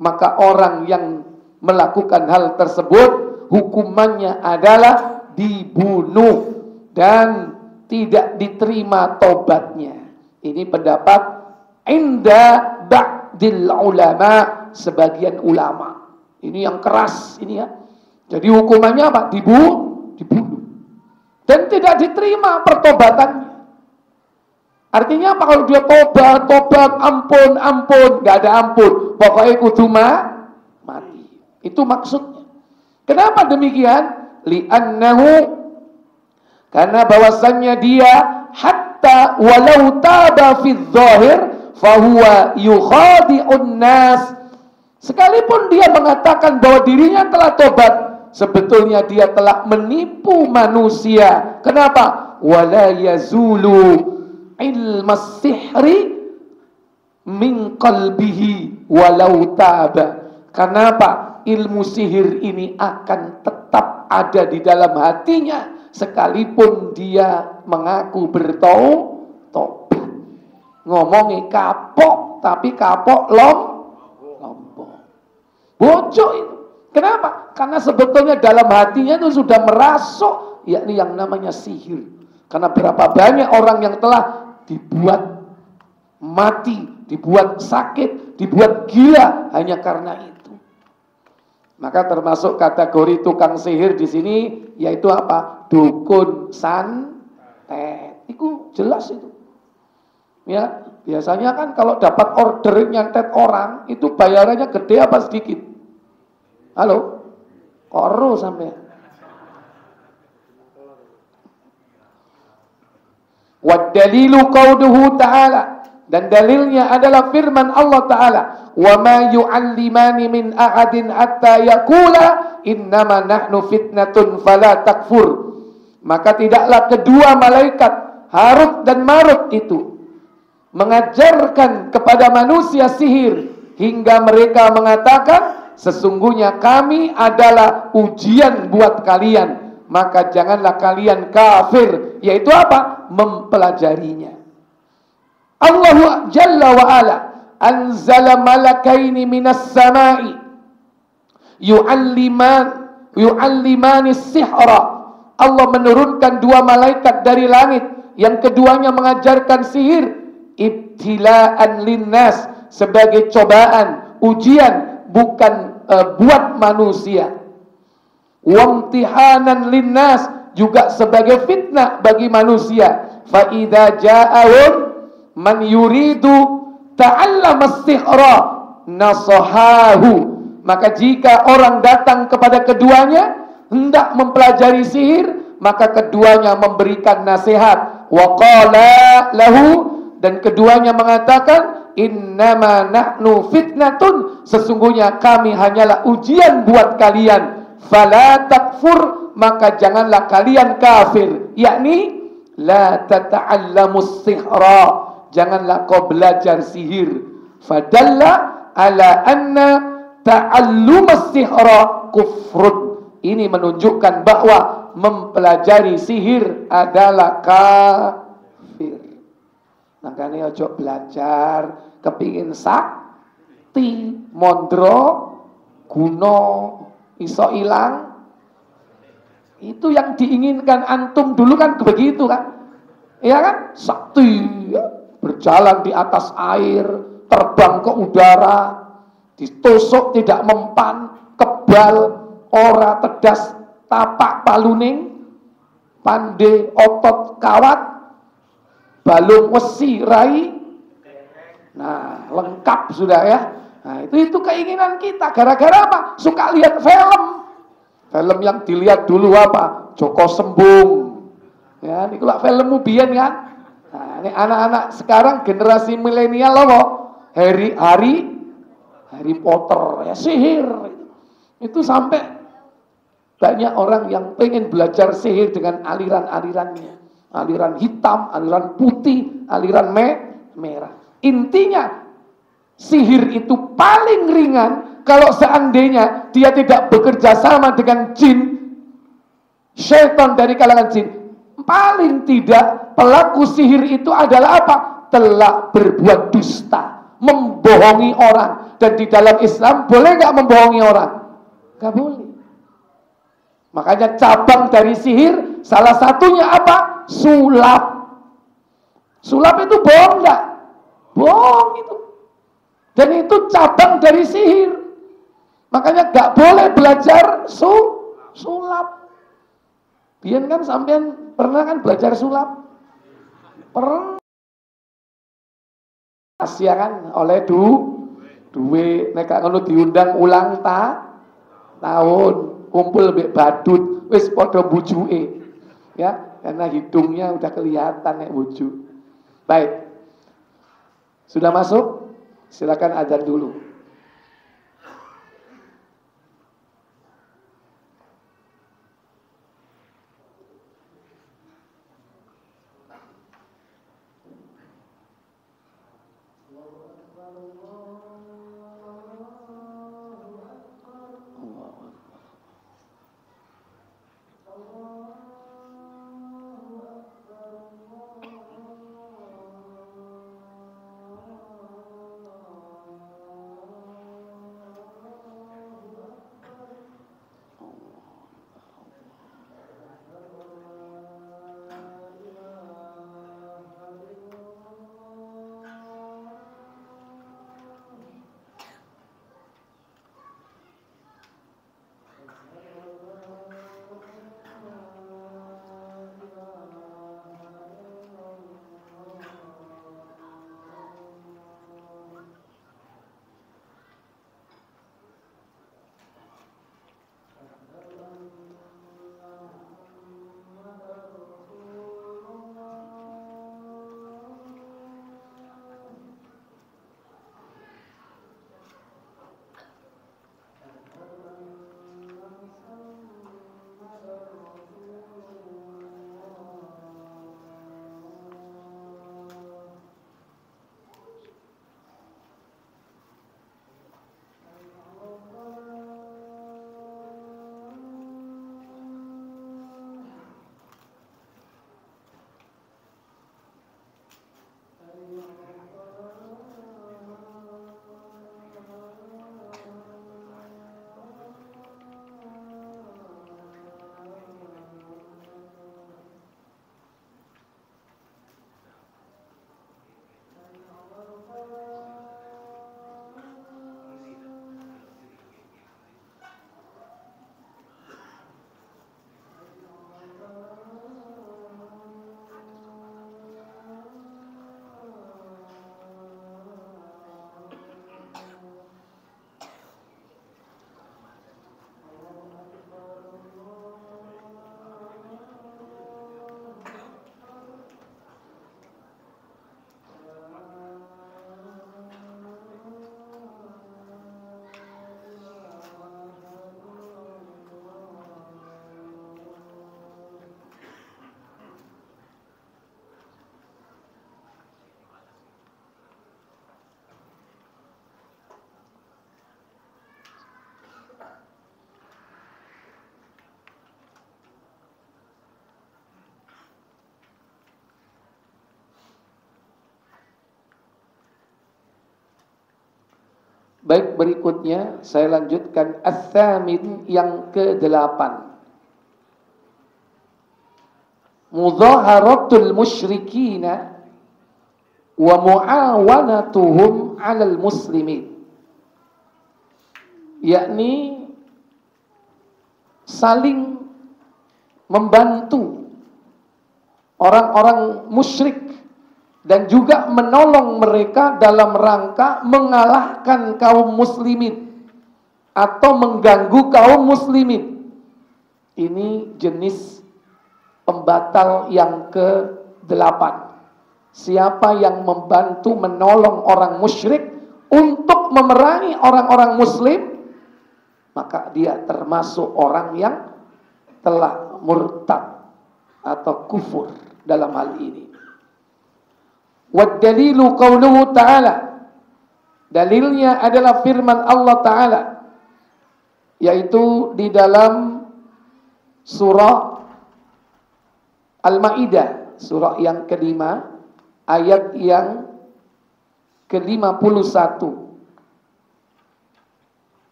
Maka orang yang melakukan hal tersebut hukumannya adalah dibunuh dan tidak diterima tobatnya. Ini pendapat inda ba'dil ulama, sebagian ulama. Ini yang keras ini ya. Jadi hukumannya apa? Dibunuh. Dan tidak diterima pertobatannya. Artinya apa? Kalau dia tobat, ampun, nggak ada ampun. Pokoknya kudu mati. Itu maksudnya. Kenapa demikian? Li'annahu, karena bahwasannya dia hatta walau taba fi dzahir fahuwa yukhadi'un nas. Sekalipun dia mengatakan bahwa dirinya telah tobat, sebetulnya dia telah menipu manusia. Kenapa? Wala yazulu ilmas sihri min qalbihi walau taba. Kenapa? Ilmu sihir ini akan tetap ada di dalam hatinya sekalipun dia mengaku bertobat. Ngomongi kapok tapi kapok lombok. Bocok itu. Kenapa? Karena sebetulnya dalam hatinya itu sudah merasuk, yakni yang namanya sihir. Karena berapa banyak orang yang telah dibuat mati, dibuat sakit, dibuat gila hanya karena itu. Maka termasuk kategori tukang sihir di sini yaitu apa? Dukun santet. Itu jelas itu. Ya, biasanya kan kalau dapat order nyantet orang itu bayarannya gede apa sedikit? Halo? Koro sampai. Wa dalilu qauluhu ta'ala, dan dalilnya adalah firman Allah Ta'ala, wa ma yu'allimani min ahadin hatta yaqula innama nahnu fitnatun fala takfur. Maka tidaklah kedua malaikat Harut dan Marut itu mengajarkan kepada manusia sihir hingga mereka mengatakan sesungguhnya kami adalah ujian buat kalian, maka janganlah kalian kafir. Yaitu apa? Mempelajarinya. Allah Jalla wa Ala anzala malakaini minas samai yu'allimani sihra. Allah menurunkan dua malaikat dari langit yang keduanya mengajarkan sihir, ibtila'an linnas, sebagai cobaan, ujian, bukan buat manusia. Wamtihanan linnas, juga sebagai fitnah bagi manusia. Fa idza ja'ahum man yuridu ta'allama sihra nasahahu. Maka jika orang datang kepada keduanya hendak mempelajari sihir, maka keduanya memberikan nasihat. Wa qala lahu, dan keduanya mengatakan innama nahnu fitnatun, sesungguhnya kami hanyalah ujian buat kalian. Fala takfur, maka janganlah kalian kafir, yakni la tata'allamus sihra, janganlah kau belajar sihir. Fadalla ala anna ta'allumas sihra kufrun. Ini menunjukkan bahwa mempelajari sihir adalah kafir. Makanya ojo belajar kepingin sakti, mondro, kuno, iso ilang. Itu yang diinginkan antum dulu kan begitu kan? Iya kan? Sakti, ya, berjalan di atas air, terbang ke udara, ditusuk tidak mempan, kebal, ora tedas, tapak paluning, pande otot kawat, balung wesi rai. Nah, lengkap sudah ya. Nah, itu keinginan kita. Gara-gara apa? Suka lihat film. Film yang dilihat dulu apa? Joko Sembung. Ya, ini kalau film biyen kan. Nah, ini anak-anak sekarang generasi milenial loh. Harry Potter, ya sihir. Itu sampai banyak orang yang pengen belajar sihir dengan aliran-alirannya. Aliran hitam, aliran putih, aliran merah. Intinya sihir itu paling ringan kalau seandainya dia tidak bekerja sama dengan jin, syaitan dari kalangan jin. Paling tidak pelaku sihir itu adalah apa? Telah berbuat dusta, membohongi orang. Dan di dalam Islam boleh nggak membohongi orang? Nggak boleh. Makanya cabang dari sihir salah satunya apa? Sulap. Sulap itu bohong nggak? Bohong itu. Dan itu cabang dari sihir. Makanya nggak boleh belajar sulap. Biyen kan sampean pernah kan belajar sulap? Pernah. Ya kan oleh duwe nek ngono diundang ulang tahun, kumpul mbek badut, wis padha bujuke. Ya, karena hidungnya udah kelihatan nek bujuk. Baik. Sudah masuk? Silakan azan dulu. Baik, berikutnya saya lanjutkan ats-tsamin yang ke-8. Mudhaharatul musyrikina wa muawanatuhum 'alal muslimin. Yakni saling membantu orang-orang musyrik dan juga menolong mereka dalam rangka mengalahkan kaum muslimin atau mengganggu kaum muslimin. Ini jenis pembatal yang ke-8. Siapa yang membantu menolong orang musyrik untuk memerangi orang-orang muslim, maka dia termasuk orang yang telah murtad atau kufur dalam hal ini. Wad-dalilu qauluhu ta'ala. Dalilnya adalah firman Allah Ta'ala, yaitu di dalam surah Al-Maidah, surah yang ke-5, ayat yang ke-51.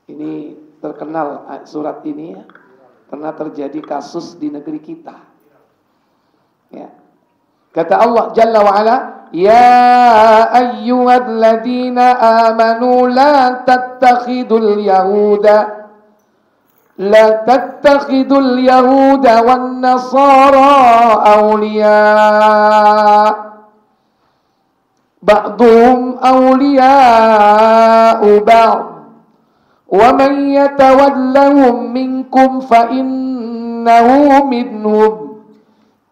Ini terkenal surat ini ya, karena terjadi kasus di negeri kita. Ya. Kata Allah Jalla wa Ala, ya ayyuhalladzina amanu la tattakhidul yahuda wan nasara awliya ba'duhum awliya'u ba'd wa man yatawallahum minkum fa innahu minhum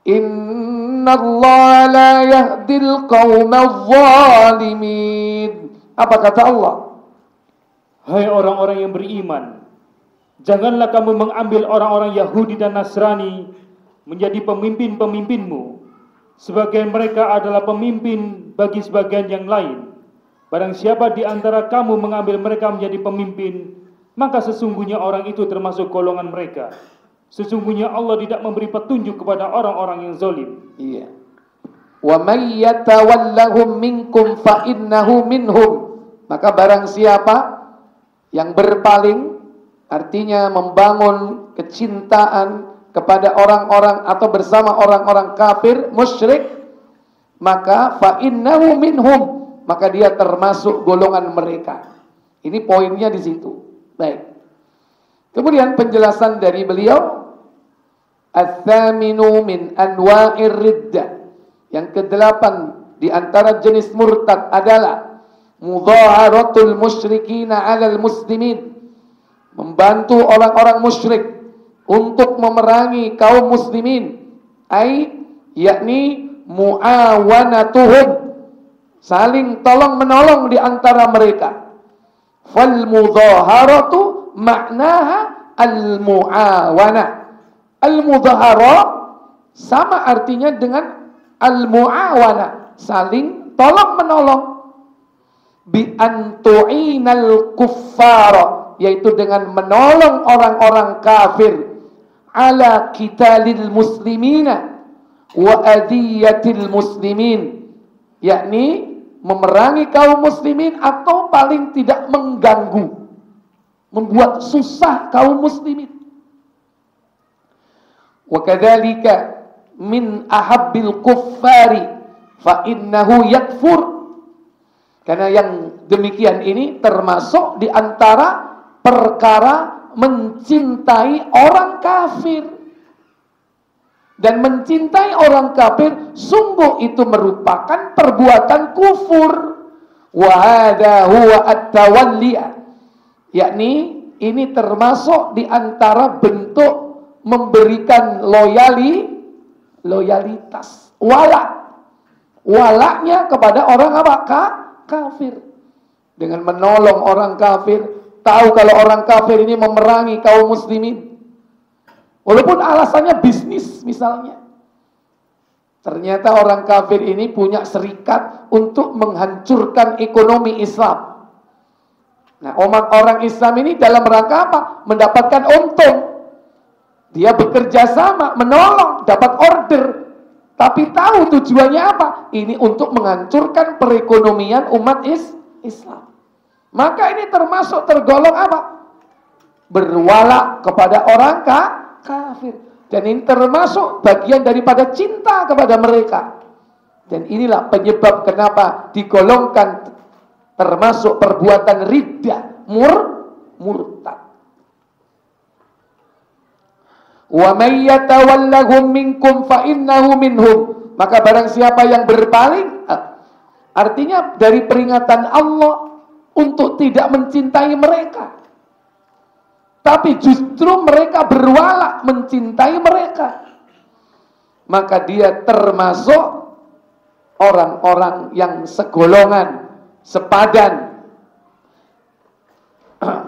innallaha la yahdil qaumadz zalimin. Apa kata Allah? Hai orang-orang yang beriman, janganlah kamu mengambil orang-orang Yahudi dan Nasrani menjadi pemimpin-pemimpinmu, sebagian mereka adalah pemimpin bagi sebagian yang lain, Barang siapa di antara kamu mengambil mereka menjadi pemimpin, maka sesungguhnya orang itu termasuk golongan mereka. Sesungguhnya Allah tidak memberi petunjuk kepada orang-orang yang zalim. Iya. Wa may yatawallahum minkum fa innahu minhum. Maka barang siapa yang berpaling, artinya membangun kecintaan kepada orang-orang atau bersama orang-orang kafir, musyrik, maka fa innahu minhum, maka dia termasuk golongan mereka. Ini poinnya di situ. Baik. Kemudian penjelasan dari beliau, ats-tsaminu min anwa'ir riddah. Yang kedelapan di antara jenis murtad adalah mudhaharatul musyrikina 'alal muslimin. Membantu orang-orang musyrik untuk memerangi kaum muslimin. Yakni muawanatuhum, saling tolong menolong di antara mereka. Fal mudhaharatu maknaha al muawana. Al mudhahara sama artinya dengan al muawana, saling tolong menolong. Bi antu'inal kuffara, yaitu dengan menolong orang-orang kafir, ala qitalil muslimina wa adiyatil muslimin, yakni memerangi kaum muslimin atau paling tidak mengganggu, membuat susah kaum muslimin. Wa kadzalika min ahabbil kuffari fa innahu yakfur. Karena yang demikian ini termasuk di antara perkara mencintai orang kafir. Dan mencintai orang kafir sungguh itu merupakan perbuatan kufur. Wa hadza huwa at-tawalliya. Yakni ini termasuk di antara bentuk memberikan loyalitas, walaknya kepada orang apa? Kafir. Dengan menolong orang kafir, tahu kalau orang kafir ini memerangi kaum muslimin, walaupun alasannya bisnis misalnya. Ternyata orang kafir ini punya serikat untuk menghancurkan ekonomi Islam. Nah, orang Islam ini dalam rangka apa? Mendapatkan untung. Dia bekerja sama, menolong, dapat order. Tapi tahu tujuannya apa? Ini untuk menghancurkan perekonomian umat Islam. Maka ini termasuk tergolong apa? Berwala kepada orang kafir. Dan ini termasuk bagian daripada cinta kepada mereka. Dan inilah penyebab kenapa digolongkan termasuk perbuatan riddah, murtad. Wa may yatawallahum minkum fa innahu minhum. Maka barang siapa yang berpaling, artinya dari peringatan Allah untuk tidak mencintai mereka, tapi justru mereka berwala mencintai mereka, maka dia termasuk orang-orang yang segolongan, sepadan.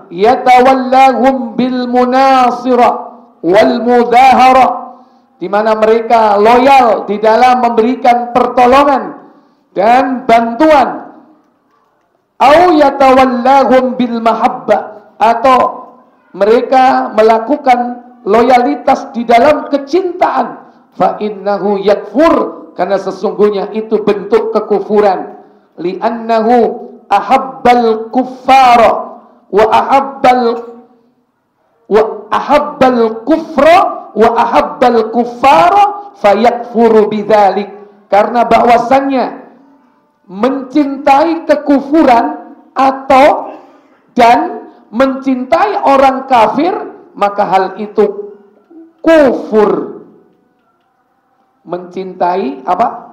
Yatawallahum bil munasirah wal mudahara, di mana mereka loyal di dalam memberikan pertolongan dan bantuan. Au yatawallahum bil mahabbah, atau mereka melakukan loyalitas di dalam kecintaan. Fa innahu yakfur, karena sesungguhnya itu bentuk kekufuran. Li'annahu ahabbal kuffara wa ahabbal kufra wa ahabbal kuffara fayakfuru bidzalik. Karena bahwasannya mencintai kekufuran atau dan mencintai orang kafir, maka hal itu kufur. Mencintai apa?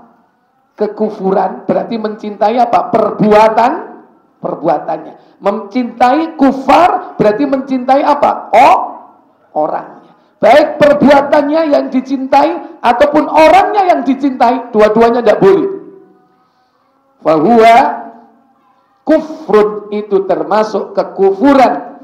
Kekufuran berarti mencintai apa? Perbuatannya. Mencintai kufar berarti mencintai apa? Orangnya. Baik perbuatannya yang dicintai ataupun orangnya yang dicintai, dua-duanya tidak boleh. Fahuwa kufrun, itu termasuk kekufuran.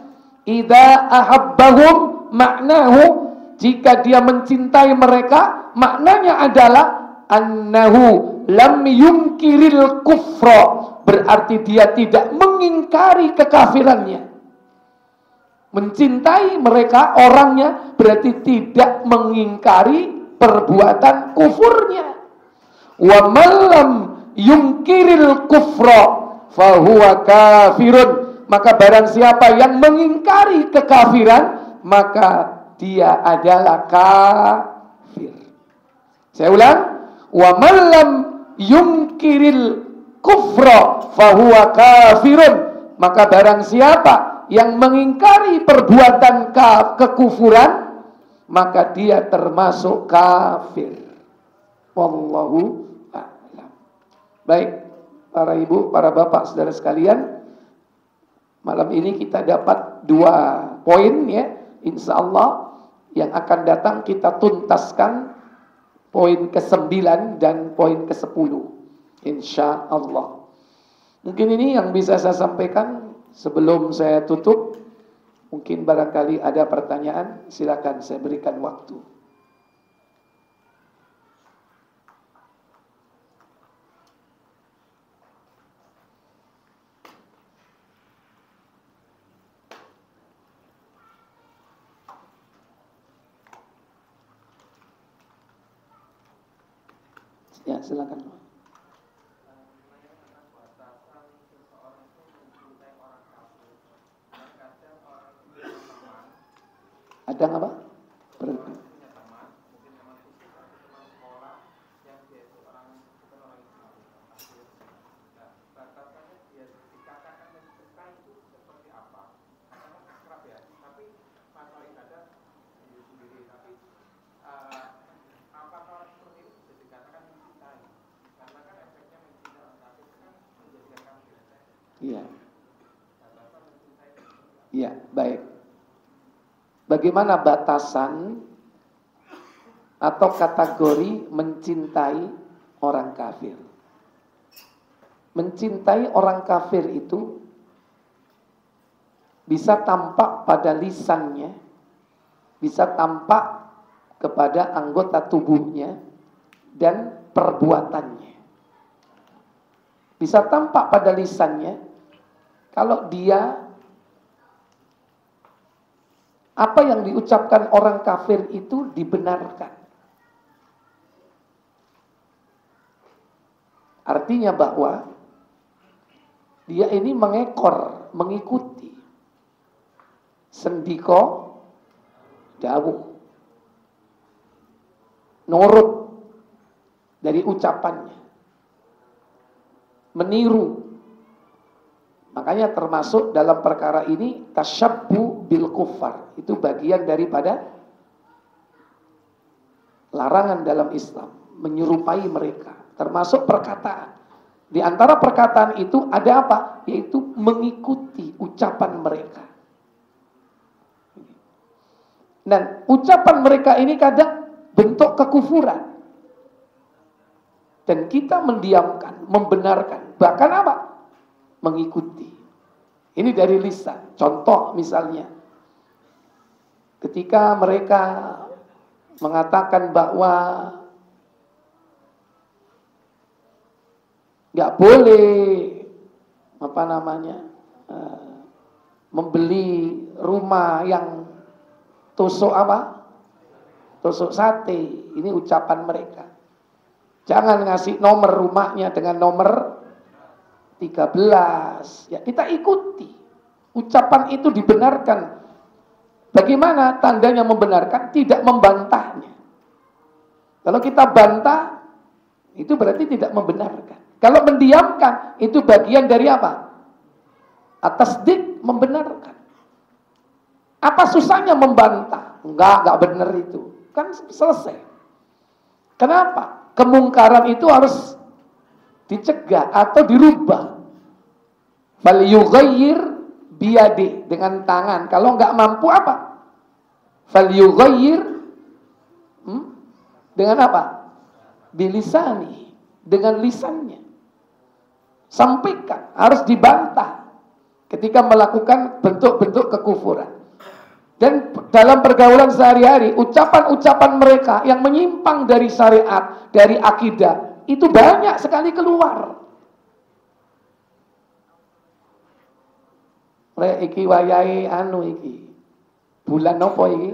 Idza ahabbahum maknahu, jika dia mencintai mereka, maknanya adalah annahu lam yunkiril kufra, berarti dia tidak mengingkari kekafirannya. Mencintai mereka, orangnya, berarti tidak mengingkari perbuatan kufurnya. Wa malam yungkiril kufra fahuwa kafirun. Maka barang siapa yang mengingkari kekafiran, maka dia adalah kafir. Saya ulang, wa malam yungkiril kufra fahuwa kafirun. Maka barang siapa yang mengingkari perbuatan kekufuran, maka dia termasuk kafir. Wallahu a'lam. Baik, para ibu, para bapak, saudara sekalian, malam ini kita dapat 2 poin ya. Insya Allah yang akan datang kita tuntaskan poin ke-9 dan poin ke-10. Insya Allah. Mungkin ini yang bisa saya sampaikan. Sebelum saya tutup, mungkin barangkali ada pertanyaan, silakan saya berikan waktu. Ya, silakan. Ada apa? Iya. Iya, baik. Bagaimana batasan atau kategori mencintai orang kafir? Mencintai orang kafir itu bisa tampak pada lisannya, bisa tampak kepada anggota tubuhnya dan perbuatannya. Bisa tampak pada lisannya kalau dia, apa yang diucapkan orang kafir itu dibenarkan. Artinya bahwa dia ini mengekor, mengikuti sendiko dawuh, nurut dari ucapannya, meniru. Makanya termasuk dalam perkara ini tasyabbu bil kuffar. Itu bagian daripada larangan dalam Islam, menyerupai mereka. Termasuk perkataan. Di antara perkataan itu ada apa? Yaitu mengikuti ucapan mereka. Dan ucapan mereka ini kadang bentuk kekufuran. Dan kita mendiamkan, membenarkan. Bahkan apa? Mengikuti. Ini dari lisan. Contoh misalnya, ketika mereka mengatakan bahwa nggak boleh membeli rumah yang tusuk apa? Tusuk sate. Ini ucapan mereka. Jangan ngasih nomor rumahnya dengan nomor 13. Ya, kita ikuti. Ucapan itu dibenarkan. Bagaimana tandanya membenarkan? Tidak membantahnya. Kalau kita bantah, itu berarti tidak membenarkan. Kalau mendiamkan, itu bagian dari apa? Atasdik, membenarkan. Apa susahnya membantah? Enggak benar itu. Kan selesai. Kenapa? Kemungkaran itu harus dicegah atau dirubah. Fal yughayyir biyadi, dengan tangan. Kalau enggak mampu apa? Fal yughayyir dengan apa? Bilisani, dengan lisannya. Sampaikan, harus dibantah ketika melakukan bentuk-bentuk kekufuran. Dan dalam pergaulan sehari-hari, ucapan-ucapan mereka yang menyimpang dari syariat, dari akidah, itu banyak sekali keluar. Rek iki wayahe anu iki. Bulan apa iki?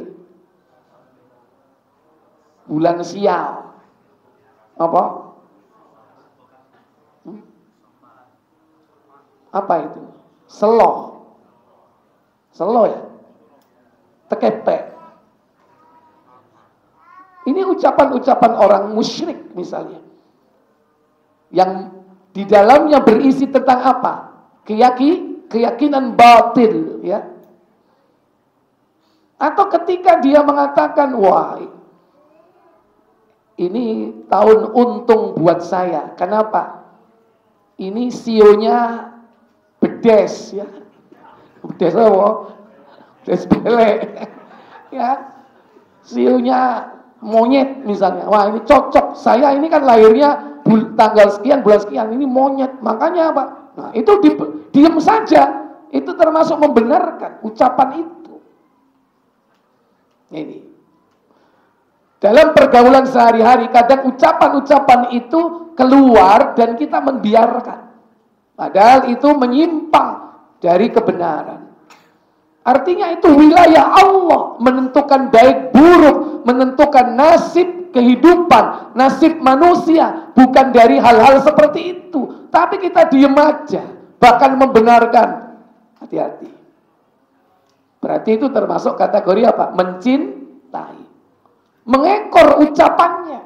Bulan Sial. Apa? Apa itu? Selo. Selo ya? Tekepek. Ini ucapan-ucapan orang musyrik misalnya. Yang di dalamnya berisi tentang apa? Keyakinan batil, ya. Atau ketika dia mengatakan, wah, ini tahun untung buat saya. Kenapa? Ini sionya bedes, ya. Bedes apa? Bedes belek. Ya. Sionya monyet misalnya. Wah, ini cocok. Saya ini kan lahirnya tanggal sekian, bulan sekian. Ini monyet. Makanya apa? Nah, itu diam saja. Itu termasuk membenarkan ucapan itu. Ini. Dalam pergaulan sehari-hari, kadang ucapan-ucapan itu keluar dan kita membiarkan. Padahal itu menyimpang dari kebenaran. Artinya itu wilayah Allah menentukan baik buruk, menentukan nasib kehidupan, nasib manusia, bukan dari hal-hal seperti itu. Tapi kita diem aja, bahkan membenarkan. Hati-hati. Berarti itu termasuk kategori apa? Mencintai. Mengekor ucapannya,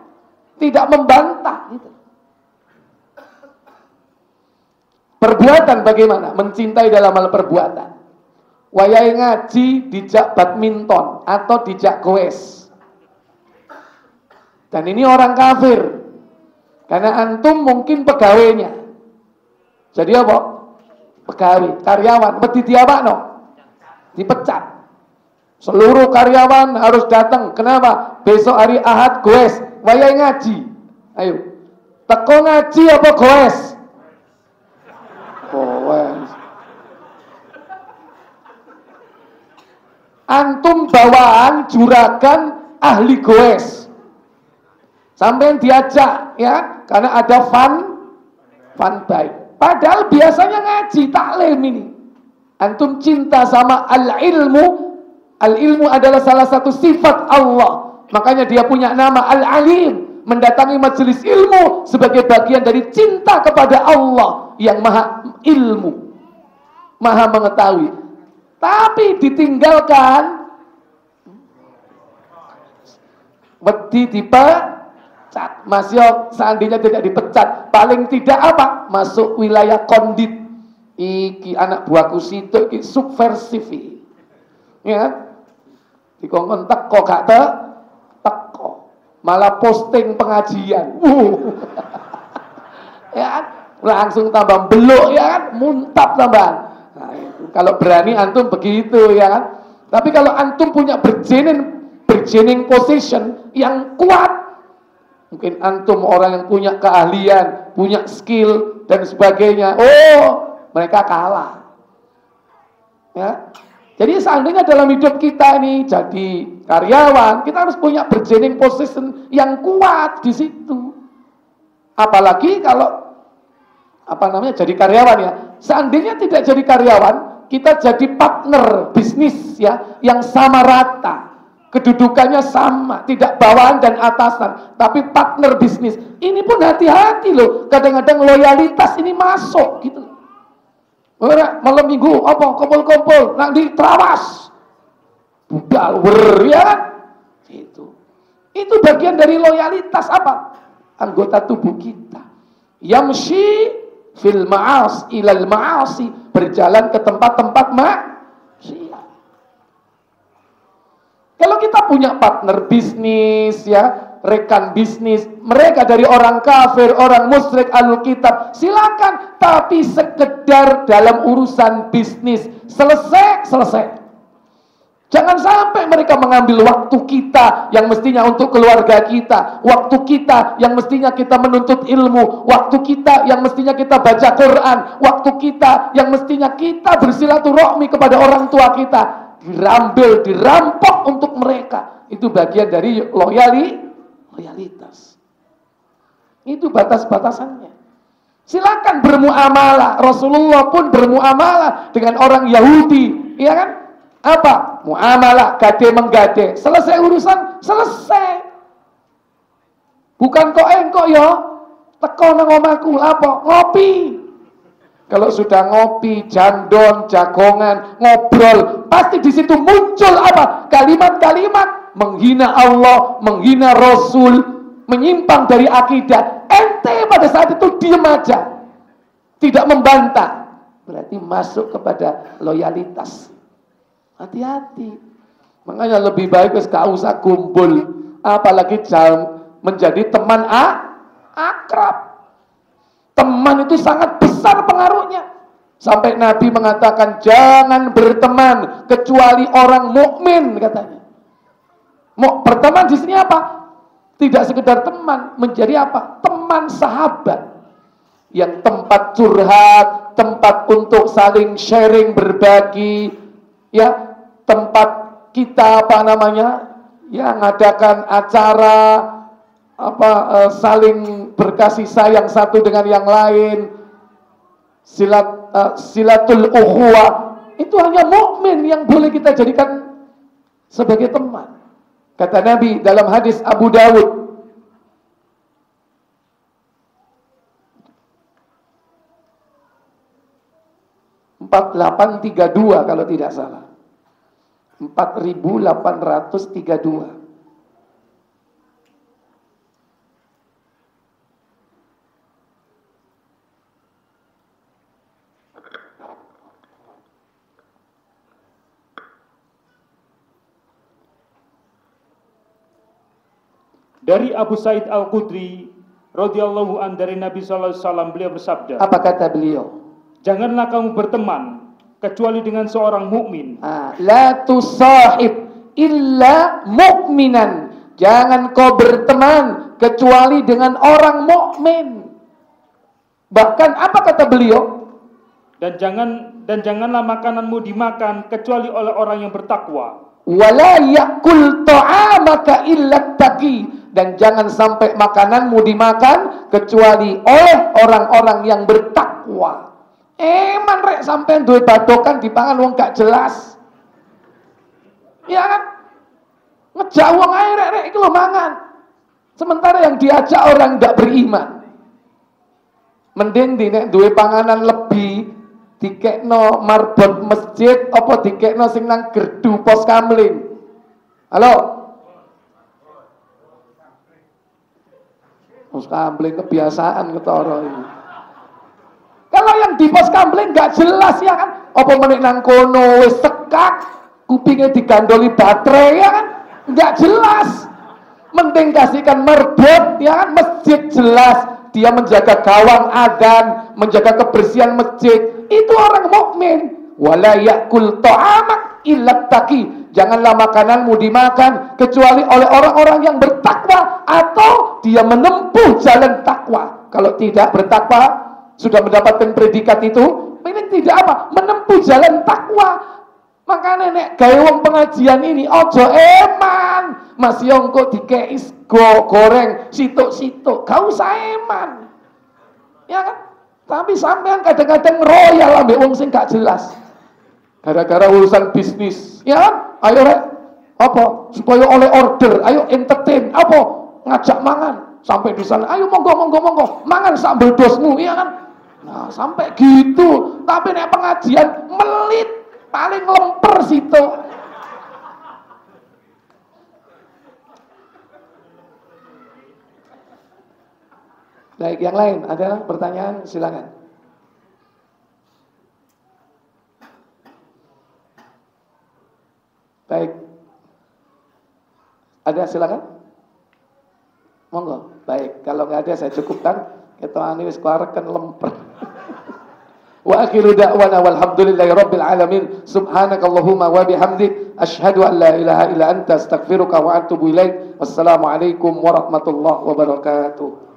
tidak membantah. Gitu. Perbuatan bagaimana? Mencintai dalam hal perbuatan. Wayai ngaji dijak badminton atau dijak goes. Dan ini orang kafir. Karena antum mungkin pegawainya. Jadi apa? Pegawai, karyawan, wedi diapakno? Dipecat. Seluruh karyawan harus datang. Kenapa? Besok hari Ahad goes, wayai ngaji. Ayo. Teko ngaji apa goes? Goes. Antum bawaan juragan ahli goes. Sampai diajak ya, karena ada fun bike. Padahal biasanya ngaji taklim ini. Antum cinta sama al-ilmu. Al-ilmu adalah salah satu sifat Allah. Makanya dia punya nama Al-Alim. Mendatangi majelis ilmu sebagai bagian dari cinta kepada Allah yang maha ilmu, maha mengetahui. Tapi ditinggalkan, wedi dipecat. Masih seandainya tidak dipecat, paling tidak apa? Masuk wilayah kondit. Iki anak buahku situ, iki subversif. Ya, dikongkon teko gak teko, malah posting pengajian. Ya kan? Langsung tambah beluk ya kan, muntap tambahan. Nah, itu. Kalau berani antum begitu ya kan. Tapi kalau antum punya bergening position yang kuat, mungkin antum orang yang punya keahlian, punya skill dan sebagainya. Oh, mereka kalah. Ya. Jadi seandainya dalam hidup kita ini jadi karyawan, kita harus punya bergening position yang kuat di situ. Apalagi kalau jadi karyawan ya. Seandainya tidak jadi karyawan, kita jadi partner bisnis ya, yang sama rata. Kedudukannya sama, tidak bawahan dan atasan, tapi partner bisnis. Ini pun hati-hati loh. Kadang-kadang loyalitas ini masuk gitu. Malam minggu apa kumpul-kumpul nanti terawas budal ya kan? Itu bagian dari loyalitas apa? Anggota tubuh kita yamshi fil ma'as ilal ma'asi, berjalan ke tempat-tempat maksiat. Kalau kita punya partner bisnis ya, rekan bisnis, mereka dari orang kafir, orang musyrik, ahlul kitab, silakan, tapi sekedar dalam urusan bisnis, selesai. Jangan sampai mereka mengambil waktu kita yang mestinya untuk keluarga kita, waktu kita yang mestinya kita menuntut ilmu, waktu kita yang mestinya kita baca Quran, waktu kita yang mestinya kita bersilaturahmi kepada orang tua kita, dirampok untuk mereka. Itu bagian dari loyalitas. Itu batas-batasannya. Silakan bermuamalah. Rasulullah pun bermuamalah dengan orang Yahudi, iya kan? Apa? Muamalah, gade menggade. Selesai urusan, selesai. Bukan kok engkok ya, teko nang omahku lapo ngopi. Kalau sudah ngopi, jandon, jagongan, ngobrol, pasti di situ muncul apa? Kalimat-kalimat menghina Allah, menghina Rasul, menyimpang dari akidah. Ente pada saat itu diam aja, tidak membantah, berarti masuk kepada loyalitas. Hati-hati. Makanya lebih baik gak usah kumpul, apalagi menjadi teman akrab. Teman itu sangat besar pengaruhnya. Sampai Nabi mengatakan jangan berteman kecuali orang mukmin, katanya. Mau berteman di sini apa? Tidak sekedar teman, menjadi apa? Teman sahabat. Yang tempat curhat, tempat untuk saling sharing, berbagi, ya, tempat kita apa namanya? Ya, ngadakan acara saling berkasih sayang satu dengan yang lain, silatul ukhuwah, itu hanya mukmin yang boleh kita jadikan sebagai teman. Kata Nabi dalam hadis Abu Dawud, (4832) kalau tidak salah, 4832. Dari Abu Sa'id Al-Khudri radhiyallahu an dari Nabi sallallahu alaihi wasallam, beliau bersabda, apa kata beliau? Janganlah kamu berteman kecuali dengan seorang mukmin. La tusahib illa mu'minan. Jangan kau berteman kecuali dengan orang mukmin. Bahkan apa kata beliau? Dan janganlah makananmu dimakan kecuali oleh orang yang bertakwa. Wala yakul ta'amaka illa taqi. Dan jangan sampai makananmu dimakan kecuali oleh orang-orang yang bertakwa. Man rek sampai duwe badokan dipangan wong gak jelas. Ya kan? Ngejak wong ae rek iki lho mangan. Sementara yang diajak orang gak beriman. Mending nek duwe panganan lebih dikekno marbot masjid apa dikekno sing nang gerdu pos kamling. Halo? Pos kamling kebiasaan ketara ini. Kalau yang di pos kamling nggak jelas ya kan? Apa menik nang kono wis sekak, kupingnya digandoli baterai ya kan? Nggak jelas. Mending kasihkan marbot ya kan, masjid jelas. Dia menjaga gawang adzan, menjaga kebersihan masjid. Itu orang mukmin. Wala yakul ta'amak illa taqi. Janganlah makananmu dimakan kecuali oleh orang-orang yang bertakwa atau dia menempuh jalan takwa. Kalau tidak bertakwa, sudah mendapatkan predikat itu, ini tidak apa? Menempuh jalan takwa. Makanya nek gawe wong pengajian ini ojo eman. Mas Yongko dikei goreng situk-situk, gak usah eman. Ya kan? Tapi sampean kadang-kadang royal ambek wong sing gak jelas. Gara-gara urusan bisnis, ya kan? Ayo rek, apa? Supaya oleh order, ayo entertain, apa? Ngajak mangan sampai di sana. Ayo monggo, mangan sambel dosmu, ya kan? Nah, sampai gitu. Tapi nek pengajian melit, paling lemper situ. Baik, yang lain ada pertanyaan, silakan. Baik. Ada, silakan. Monggo. Baik, kalau nggak ada saya cukupkan. Ketawani wis keluarkan lemper. Wa akhiru da'wana walhamdulillahi rabbil alamin. Subhanakallahumma wa bihamdik asyhadu an la ilaha illa anta astaghfiruka wa atubu ilaik. Wassalamualaikum warahmatullahi wabarakatuh.